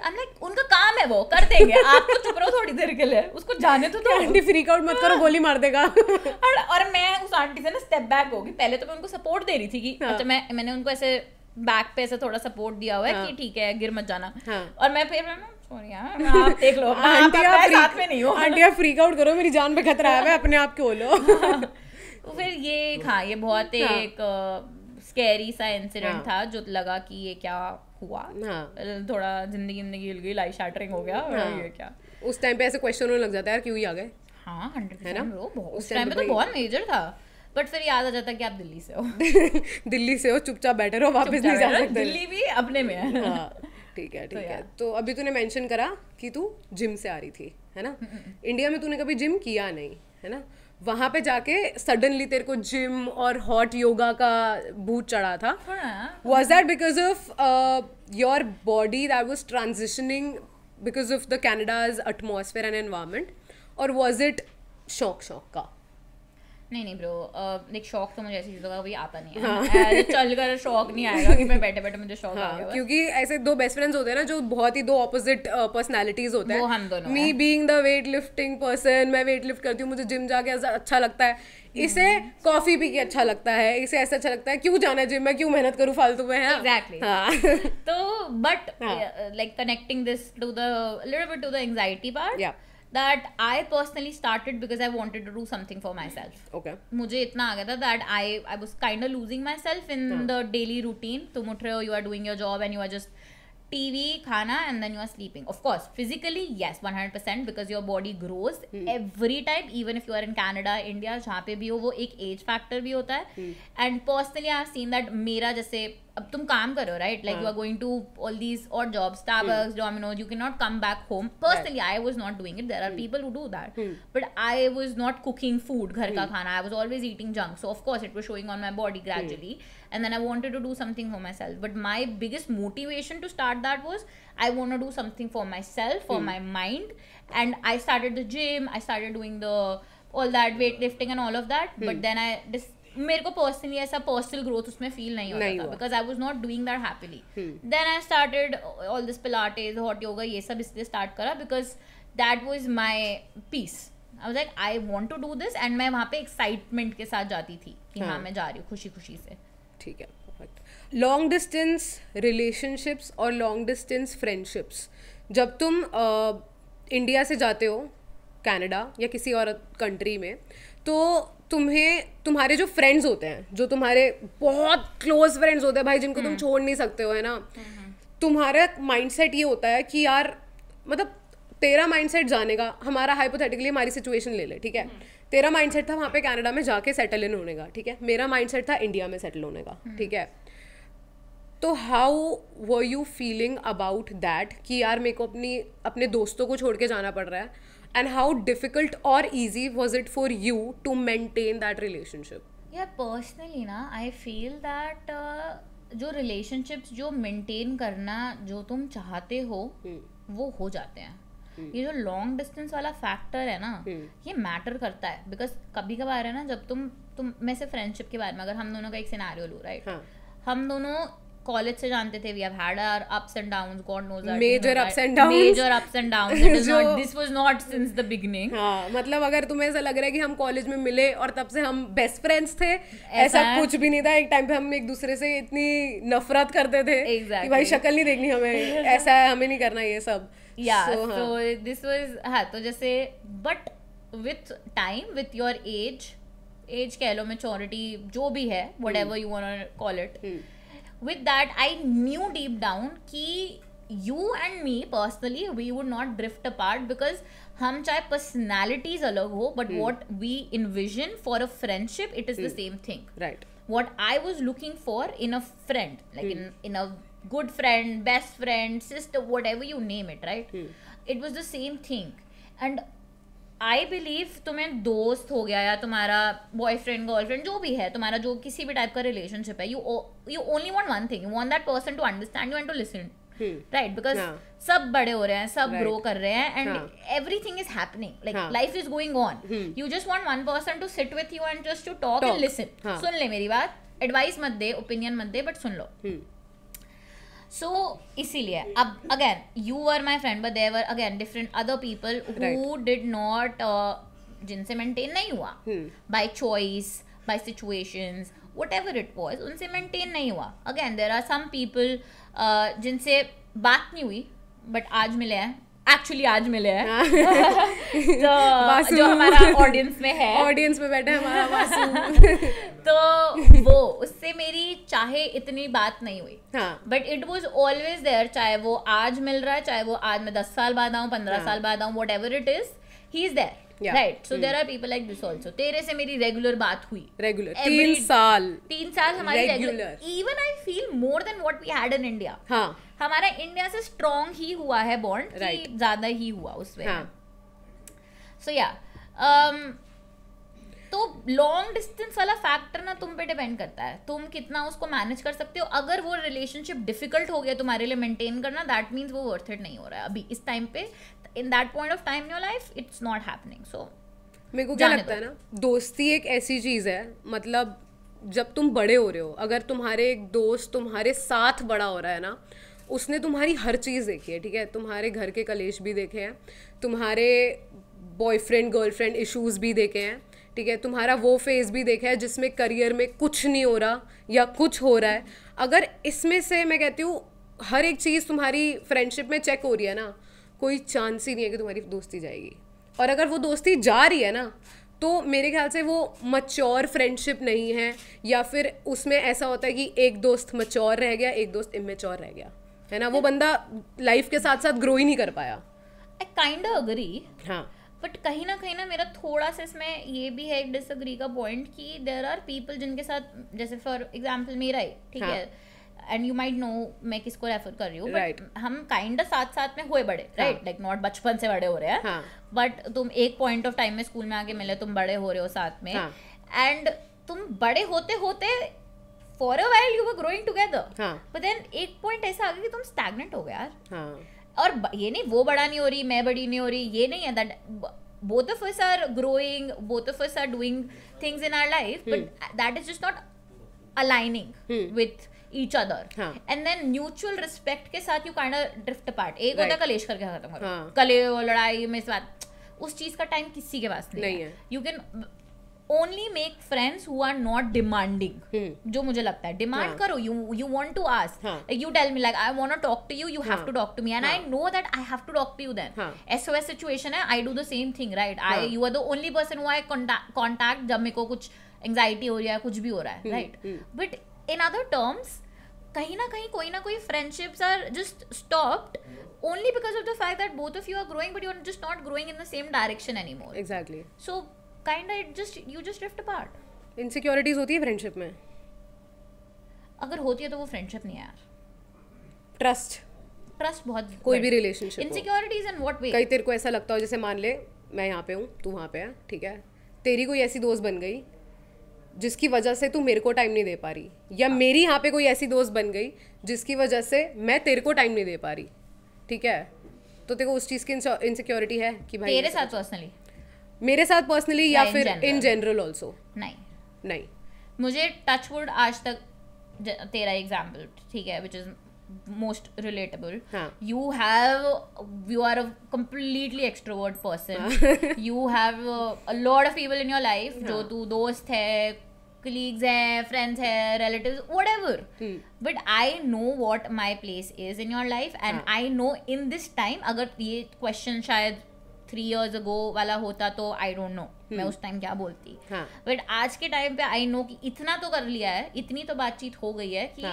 I'm like, उनका काम है, वो कर देंगे, आप तो चुप रहो थोड़ी देर के लिए, उसको जाने तो दो। आंटी फ्रीक आउट मत करो, गोली मार देगा। और मैं उस आंटी से ना स्टेप बैक हो गई। पहले तो मैं उनको सपोर्ट दे रही थी कि अच्छा मैंने उनको ऐसे बैक पे ऐसे थोड़ा सपोर्ट दिया हुआ है कि ठीक है गिर मत जाना। और मैं फिर सॉरी यार, आप देख लो, आंटी साथ में नहीं हो, आंटी आप फ्रीक आउट करो, मेरी जान पे खतरा है, अपने आप को लो। तो फिर ये बहुत एक स्कैरी सा इंसिडेंट था, जो लगा कि ये क्या हुआ। थोड़ा जिंदगी हिल गई, लाइफ शैटरिंग हो गया। ये क्या उस टाइम पे ऐसे क्वेश्चन होने लग जाता है यार, क्यों ही आ गए। हाँ 100% ब्रो, उस टाइम पे तो बहुत मेजर था। बट फिर याद आ जाता कि आप दिल्ली से हो। दिल्ली से हो, चुपचाप बैठे रहो, वापस नहीं जा सकते। दिल्ली भी अपने में है। ठीक है। तो अभी तूने मेंशन करा कि तू जिम से आ रही थी, है ना? इंडिया में तूने कभी जिम किया नहीं, है ना? वहां पे जाके सडनली तेरे को जिम और हॉट योगा का भूत चढ़ा था। Was that because of your body that was transitioning because of the Canada's atmosphere and environment, or was it शौक का? नहीं ब्रो, एक शौक तो मुझे ऐसी चीज़ों का कभी आता नहीं है। चल कर शौक नहीं आएगा कि मैं बैठे बैठे मुझे शौक आ गया। क्योंकि ऐसे दो बेस्ट फ्रेंड्स होते हैं ना, जो बहुत ही दो ऑपोजिट पर्सनालिटीज होते हैं। वो हम दोनों। Me being the weight lifting person, मैं वेट लिफ्ट करती हूँ, मुझे जिम जाके अच्छा लगता है। इसे कॉफी पी के अच्छा लगता है, इसे ऐसा अच्छा लगता है, क्यों जाना है जिम में, क्यों मेहनत करूँ फालतू में, है एग्जैक्टली। तो but like connecting this to the little bit to the anxiety part, that I personally started because I wanted to do something for myself. Okay. मुझे इतना आ गया था that I was kind of losing myself in the daily routine. तुम उठ रहे हो, you are doing your job and you are just TV, khana, and then you are sleeping. Of course, physically, yes, 100%, because your body grows every time, even if you are in Canada, India, जहाँ पे भी हो, वो एक age factor भी होता है. And personally, I have seen that मेरा जैसे अब तुम काम कर रहे हो, right? Like you are going to all these odd jobs, Starbucks, Domino's, you cannot come back home. Personally, I was not doing it. There are people who do that. But I was not cooking food, घर का खाना. I was always eating junk. So of course, it was showing on my body gradually. And then I wanted to do something for myself. But my biggest motivation to start that was I want to do something for myself, for my mind. And I started the gym. I started doing all that weightlifting and all of that. But then मेरे को personally ऐसा personal growth उसमें feel नहीं होता था, because I was not doing that happily. Then I started all this pilates, hot yoga, ये सब इसलिए स्टार्ट करा because that was my peace. I was like I want to do this, and मैं वहाँ पे एक्साइटमेंट के साथ जाती थी कि हाँ मैं जा रही हूँ खुशी खुशी से. ठीक है, परफेक्ट. लॉन्ग डिस्टेंस रिलेशनशिप्स और लॉन्ग डिस्टेंस फ्रेंडशिप्स, जब तुम इंडिया से जाते हो कनाडा या किसी और कंट्री में, तो तुम्हारे जो फ्रेंड्स होते हैं, जो तुम्हारे बहुत क्लोज फ्रेंड्स होते हैं भाई, जिनको तुम छोड़ नहीं सकते हो, है ना, तुम्हारा माइंडसेट ये होता है कि यार, मतलब तेरा माइंडसेट जाने का, हमारा हाइपोथेटिकली हमारी सिचुएशन ले ले, ठीक है, तेरा माइंडसेट था वहाँ पे कनाडा में जाके सेटल इन होने का, ठीक है, मेरा माइंडसेट था इंडिया में सेटल होने का, ठीक है. तो how were you feeling about that कि यार मेरे को अपने दोस्तों को छोड़ के जाना पड़ रहा है, and how difficult or easy was it for you to maintain that relationship? Yeah, personally ना I feel that जो relationships जो maintain करना जो तुम चाहते हो वो हो जाते हैं. ये जो लॉन्ग डिस्टेंस वाला फैक्टर है ना, ये मैटर करता है, बिकॉज कभी कभार है ना, जब तुम मैं से फ्रेंडशिप के बारे में अगर हम दोनों का एक सिनेरियो लूँ, राइट, हम दोनों कॉलेज से जानते थे, we have had our ups and downs, God knows our major ups and downs, this was not since the beginning. हाँ, मतलब अगर तुम्हें ऐसा लग रहा है कि हम कॉलेज में मिले और तब से हम बेस्ट फ्रेंड्स थे, ऐसा कुछ भी नहीं था. एक टाइम पे हम एक दूसरे से इतनी नफरत करते थे कि भाई शक्ल नहीं देखनी हमें, ऐसा है, हमें नहीं करना ये सब. सो दिस वाज, हाँ, तो जैसे but with time, with your age कह लो, मैच्योरिटी, जो भी है, whatever you want to call it, with that I knew deep down कि you and me personally, we would not drift apart because हम चाहे personalities अलग हो, but what we envision for a friendship, it is the same thing. Right. What I was looking for in a friend, like in a good friend, best friend, sister, whatever you name it, right? It was the same thing. And I believe तुम्हें दोस्त हो गया या तुम्हारा boyfriend girlfriend जो भी है, तुम्हारा जो किसी भी टाइप का रिलेशनशिप है, you only want one thing, you want that person to understand you and to listen, right? Because सब बड़े हो रहे हैं, सब ग्रो कर रहे हैं, and everything is happening, like life is going on. You just want one person to sit with you and just to talk and listen. सुन ले मेरी बात, एडवाइस मत दे, ओपिनियन मत दे, बट सुन लो. So इसीलिए अब again you were my friend but there were again different other people who did not जिनसे maintain नहीं हुआ by choice, by situations, whatever it was, उनसे maintain नहीं हुआ. Again there are some people जिनसे बात नहीं हुई but आज मिले हैं, एक्चुअली आज मिले हैं. तो जो हमारा ऑडियंस में है, ऑडियंस में बैठा है हमारा वासु. तो वो उससे मेरी चाहे इतनी बात नहीं हुई, but it was always there. चाहे वो आज मिल रहा है, चाहे वो आज मैं 10 साल बाद आऊँ, 15 साल बाद आऊँ, whatever it is, he is there. Right. So there are people like this also. तेरे से मेरी रेगुलर बात हुई, रेगुलर 3 साल हमारी regular. Even I feel more than what we had in India. हमारा इंडिया से स्ट्रॉन्ग ही हुआ है बॉन्ड, कि ज्यादा ही हुआ उसमें. सो या तो लॉन्ग डिस्टेंस वाला फैक्टर ना तुम पे डिपेंड करता है, तुम कितना उसको मैनेज कर सकते हो. अगर वो रिलेशनशिप डिफिकल्ट हो गया तुम्हारे लिए मेंटेन करना, दैट मीन्स वो वर्थ इट नहीं हो रहा है अभी इस टाइम पे. In that point of time in your life it's not happening. So मेरे को क्या लगता है ना, दोस्ती एक ऐसी चीज है, मतलब जब तुम बड़े हो रहे हो, अगर तुम्हारे एक दोस्त तुम्हारे साथ बड़ा हो रहा है ना, उसने तुम्हारी हर चीज़ देखी है, ठीक है, तुम्हारे घर के कलेश भी देखे हैं, तुम्हारे बॉयफ्रेंड गर्लफ्रेंड इश्यूज भी देखे हैं, ठीक है, तुम्हारा वो फेज़ भी देखा है जिसमें करियर में कुछ नहीं हो रहा या कुछ हो रहा है. अगर इसमें से मैं कहती हूँ हर एक चीज़ तुम्हारी फ्रेंडशिप में चेक हो रही है ना, कोई चांस ही नहीं है कि तुम्हारी दोस्ती जाएगी. और अगर वो दोस्ती जा रही है ना, तो मेरे ख्याल से वो मच्योर फ्रेंडशिप नहीं है, या फिर उसमें ऐसा होता है कि एक दोस्त मच्योर रह गया, एक दोस्त इमेच्योर रह गया, है ना. वो बंदा लाइफ के साथ साथ ग्रो ही नहीं कर पाया. I kind of agree. हाँ, बट कहीं ना मेरा थोड़ा सा इसमें ये भी है एक डिसअग्री का पॉइंट कि देयर आर पीपल जिनके साथ, जैसे फॉर एग्जांपल मेरा ही, ठीक है, एंड यू माइट नो मैं किसको रेफर कर रही हूँ, बट हम काइंड साथ साथ में हुए बड़े, राइट, लाइक नॉट बचपन से बड़े हो रहे हैं, बट तुम एक पॉइंट ऑफ टाइम में स्कूल में आके मिले, तुम बड़े हो रहे हो साथ में, एंड तुम बड़े होते होते for a while you were growing together, but then एक point ऐसा आ गया कि तुम stagnant हो गए यार. और ये नहीं वो बड़ा नहीं हो रही, मैं बड़ी नहीं हो रही, ये नहीं है. that both of us are growing, both of us are doing things in our life, but that is just not aligning with each other. And then mutual respect के साथ you kind of drift apart. एक होता है कलेश करके खत्म करो, कले लड़ाई में इस बात, उस चीज का टाइम किसी के पास नहीं है. You can only make friends who are not demanding. जो मुझे लगता है डिमांड करो, you want to ask, like you tell me like I want to talk to you, you have to talk to me, and I know that I have to talk to you then. SOS situation है, I do the same thing, right? You are the only person who I contact जब मेरे को कुछ anxiety हो रहा है, कुछ भी हो रहा है, right? But in other terms, कहीं ना कहीं कोई ना कोई friendships are just stopped only because of the fact that both of you are growing, but you're just not growing in the same direction anymore. Exactly. So kind of you just drift apart. Insecurities होती है friendship में? अगर होती है तो वो friendship नहीं है यार. ट्रस्ट बहुत, कोई भी relationship. Insecurities in what way? कहीं तेरे को ऐसा लगता हो जैसे मान ले मैं यहाँ पे हूँ, तू वहाँ पे है, ठीक है, तेरी कोई ऐसी दोस्त बन गई जिसकी वजह से तू मेरे को टाइम नहीं दे पा रही, या मेरी यहाँ पे कोई ऐसी दोस्त बन गई जिसकी वजह से मैं तेरे को टाइम नहीं दे पा रही, ठीक है, तो तेरे को उस चीज़ की इनसिक्योरिटी है कि भाई तेरे साथ पर्सनली, मेरे साथ पर्सनली, या फिर इन जनरल ऑल्सो? नहीं मुझे टचवुड आज तक तेरा एग्जाम्पल, ठीक है, which is most relatable. you are a completely extrovert person. you have a lot of people in your life जो तू दोस्त है, colleagues है, friends है, relatives, whatever. But I know what my place is in your life, and I know in this time, अगर ये question शायद 3 years ago वाला होता तो I don't know मैं उस टाइम क्या बोलती. बट आज के टाइम पे I know कि इतना तो कर लिया है, इतनी तो बातचीत हो गई है कि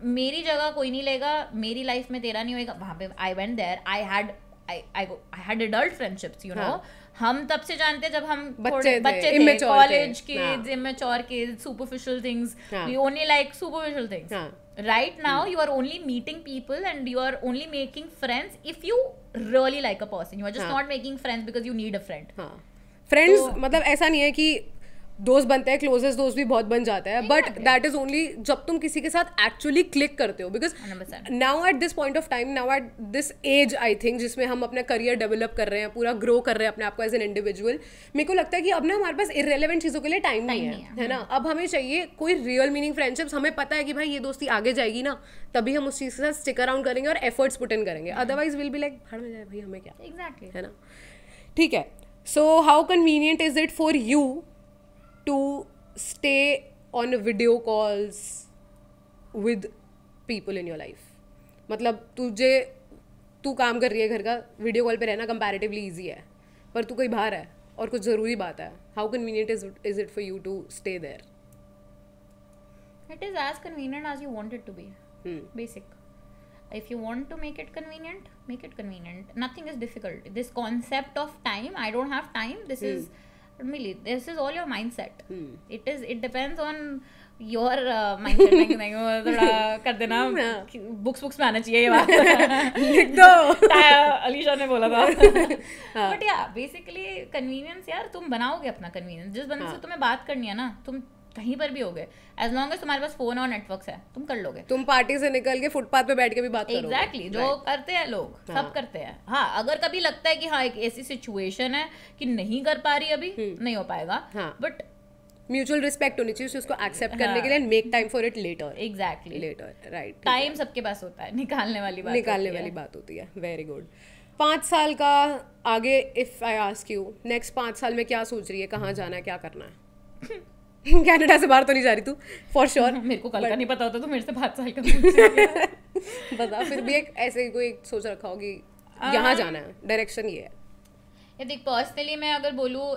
मेरी जगह कोई नहीं लेगा, मेरी लाइफ में तेरा नहीं होएगा. वहाँ पे I went there, I had adult friendships, you know. हम तब से जानते हैं जब हम बच्चे थे, college kids, immature kids, superficial things, we only like superficial things. Right now you are only meeting people and you are only making friends if you really like a person. You are just not making friends because you need a friend. Friends मतलब ऐसा नहीं है कि दोस्त बनते हैं, closest दोस्त भी बहुत बन जाता है, बट दैट इज ओनली जब तुम किसी के साथ एक्चुअली क्लिक करते हो. Because now at this point of time, now at this age I think, जिसमें हम अपना करियर डेवलप कर रहे हैं, पूरा ग्रो कर रहे हैं अपने आप को एज एन इंडिविजुअल, मेरे को लगता है कि अब ना हमारे पास इररेलेवेंट चीज़ों के लिए टाइम नहीं है ना. अब हमें चाहिए कोई रियल मीनिंग फ्रेंडशिप्स. हमें पता है कि भाई ये दोस्ती आगे जाएगी ना, तभी हम उस चीज़ के साथ स्टिक अराउंड करेंगे और एफर्ट्स पुट इन करेंगे. अदरवाइज विल बी लाइक भाड़ में जाए भाई, हमें क्या. एग्जैक्टली, है ना. ठीक है. So how convenient is it for you to stay on video calls with people in your life? मतलब तू काम कर रही है घर का, वीडियो कॉल पे रहना कंपैरेटिवली ईजी है, पर तू कहीं बाहर है और कुछ ज़रूरी बात है. How convenient is it for you to stay there? It is as convenient as you want it to be. Basic. If you want to make it convenient, make it convenient. Nothing is difficult. This concept of time, I don't have time, this is all your mindset. It depends on your mindset. नहीं वो थोड़ा कर देना, books में आना चाहिए ये बात. लिख दो. अलीशा ने बोला था. बट या बेसिकली कन्वीनियंस, यार तुम बनाओगे अपना कन्वीनियंस. जिस बंदे से तुम्हें बात करनी है ना, तुम कहीं पर भी होगे, एज लॉन्ग एज तुम्हारे पास फोन और नेटवर्क्स है, तुम कर लोगे. तुम पार्टी से निकल के फुटपाथ पे बैठ के भी बात करोगे. एग्जैक्टली, जो करते हैं लोग, सब करते हैं. हाँ, अगर कभी लगता है कि हाँ एक ऐसी सिचुएशन है कि नहीं कर पा रही अभी, नहीं हो पाएगा, बट म्यूचुअल रिस्पेक्ट होनी चाहिए उसको एक्सेप्ट करने के लिए, make time for it later. Exactly, later, right. Time सबके पास होता है, निकालने वाली बात होती है. Very good. 5 साल का आगे, if I ask you, next 5 साल में क्या सोच रही है, कहाँ जाना है, क्या करना है? कनाडा से बाहर तो नहीं जा रही तू, फॉर श्योर. मेरे को कल का नहीं पता होता तो मेरे से 5 साल का पूछ रही है. बता, फिर भी एक ऐसे कोई सोच रखा होगी यहाँ जाना है, डायरेक्शन ये है. ये देख, पर्सनली मैं अगर बोलूँ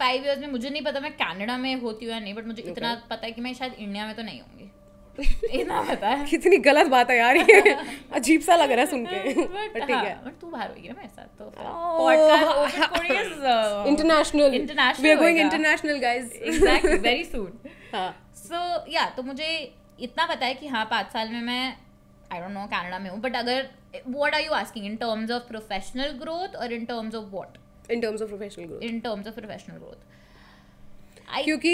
5 इयर्स में, मुझे नहीं पता मैं कनाडा में होती हूँ या नहीं, बट मुझे इतना पता है कि मैं शायद इंडिया में तो नहीं होंगी. इतना पता है. कितनी गलत बात है यार ये. अजीब सा लग रहा है सुन के. ठीक है, बट तू बाहर होगी ना मेरे साथ, तो podcast international, we are going international guys. Exactly, very soon. So yeah, तो मुझे इतना पता है कि हाँ 5 साल में मैं आई डोंट नो कनाडा में हूँ. बट अगर, what are you asking, in terms of professional growth और in terms of what? In terms of professional growth. In terms of professional growth. क्योंकि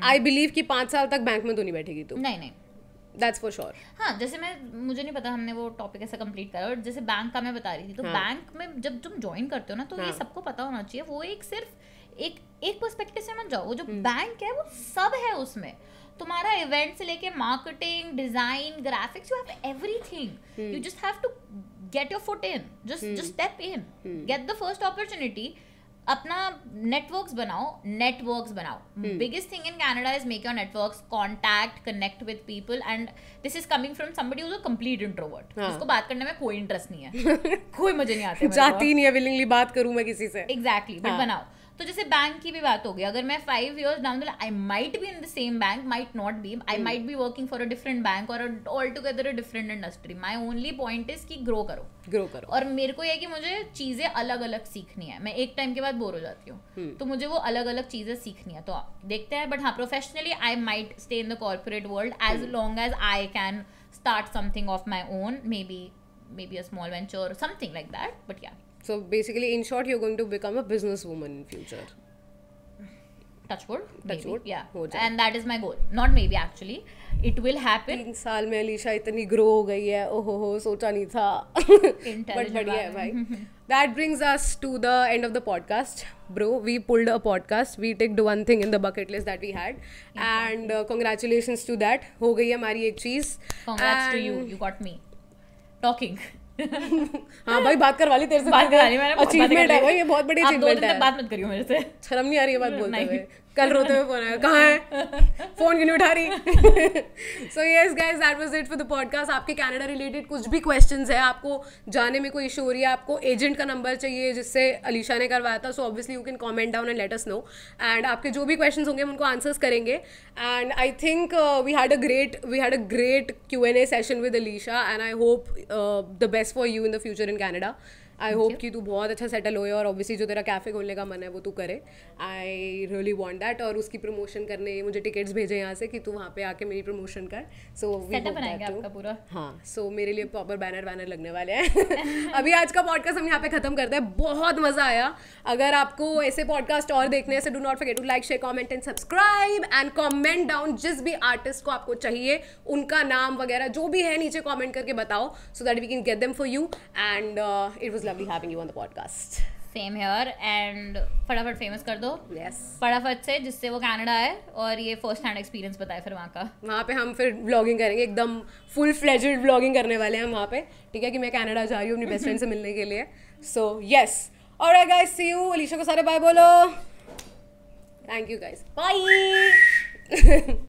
आई बिलीव कि 5 साल तक बैंक में तो नहीं बैठेगी तू. नहीं, That's for sure. हाँ, जैसे मुझे नहीं पता हमने वो टॉपिक ऐसे कंप्लीट करा, और जैसे बैंक का मैं बता रही थी, तो बैंक में जब तुम ज्वाइन करते हो ना, तो ये सबको पता होना चाहिए, वो एक सिर्फ एक पर्सपेक्टिव से मत जाओ. वो जो बैंक है वो सब है उसमें. तुम्हारा इवेंट से लेके marketing, design, graphics, you have everything. You just have to get your foot in, just step in, get the first opportunity. अपना नेटवर्क्स बनाओ. Biggest thing in Canada is make your networks, contact, connect with people, and this is coming from somebody who is a complete introvert, जिसको बात करने में कोई interest नहीं है. कोई मजे नहीं आते, जाती नहीं है विलिंगली बात करूं मैं किसी से. एग्जैक्टली, बट बनाओ. तो जैसे बैंक की भी बात होगी, अगर मैं 5 years down the line, I might be in the same bank, might not be, I might be working for a different bank और all together a different industry. My only point is कि grow करो. और मेरे को यह कि मुझे चीजें अलग अलग सीखनी है. मैं एक टाइम के बाद बोर हो जाती हूँ, तो मुझे वो अलग अलग चीजें सीखनी है. तो देखते हैं. बट हाँ, professionally I might stay in the corporate world as long as I can start something of my own, maybe a small venture or something like that. But yeah. So basically, in short, you're going to become a businesswoman in future. Touch wood. Yeah. And that is my goal. Not maybe, actually. It will happen. 3 साल में अलीशा इतनी grow हो गई है. ओहो, सोचा नहीं था. But बढ़िया है भाई. That brings us to the end of the podcast. Bro, we pulled a podcast. We ticked one thing in the bucket list that we had. And congratulations to that. हो गई है हमारी एक चीज. Congrats to you. You got me talking. हाँ भाई, बात करवा ली तेरे से. बात करवा ली मैंने. अचीवमेंट है भाई, ये बहुत बड़ी अचीवमेंट है. बात मत करियो मेरे से. शर्म नहीं आ रही है बात बोलते हुए. कल रोते हुए फोन आया, कहाँ है, फोन क्यों नहीं उठा रही? So yes guys, that was it for the podcast. आपके कनाडा रिलेटेड कुछ भी क्वेश्चंस है, आपको जाने में कोई इशू हो रही है, आपको एजेंट का नंबर चाहिए जिससे अलीशा ने करवाया था, so obviously you can comment down and let us know. And आपके जो भी क्वेश्चंस होंगे हम उनको आंसर्स करेंगे. And I think we had a great Q&A session with Alisha, and I hope the best for you in the future in Canada. I hope कि तू बहुत अच्छा सेटल होए और ऑब्वियसली जो तेरा कैफ़े खोलने का मन है वो तू करे. I really want that. और उसकी प्रमोशन करने मुझे टिकट्स भेजे यहाँ से कि तू वहाँ पे आके मेरी प्रमोशन कर. सो सेटअप बनाएंगे आपका पूरा. हाँ, सो मेरे लिए प्रॉपर बैनर लगने वाले हैं. अभी आज का पॉडकास्ट हम यहाँ पे खत्म करते हैं. बहुत मजा आया. अगर आपको ऐसे पॉडकास्ट और देखने से do not forget to like, share, comment and subscribe. And comment down जिस भी आर्टिस्ट को आपको चाहिए उनका नाम वगैरह जो भी है नीचे कमेंट करके बताओ, so that we can get them for you. And it was lovely having you on the podcast. Same here. And फटाफट फेमस कर दो. Yes. फटाफट से, जिससे वो कनाडा आए और ये फर्स्ट हैंड एक्सपीरियंस बताए फिर वहाँ का. वहाँ पे हम फिर व्लॉगिंग करेंगे, एकदम फुल फ्लेजेड व्लॉगिंग करने वाले हैं वहाँ पे. ठीक है कि मैं कनाडा जा रही हूँ अपनी बेस्ट फ्रेंड से मिलने के लिए. So yes, alright guys, see you. Alisha को सारे बाय बोलो. Thank you guys, bye.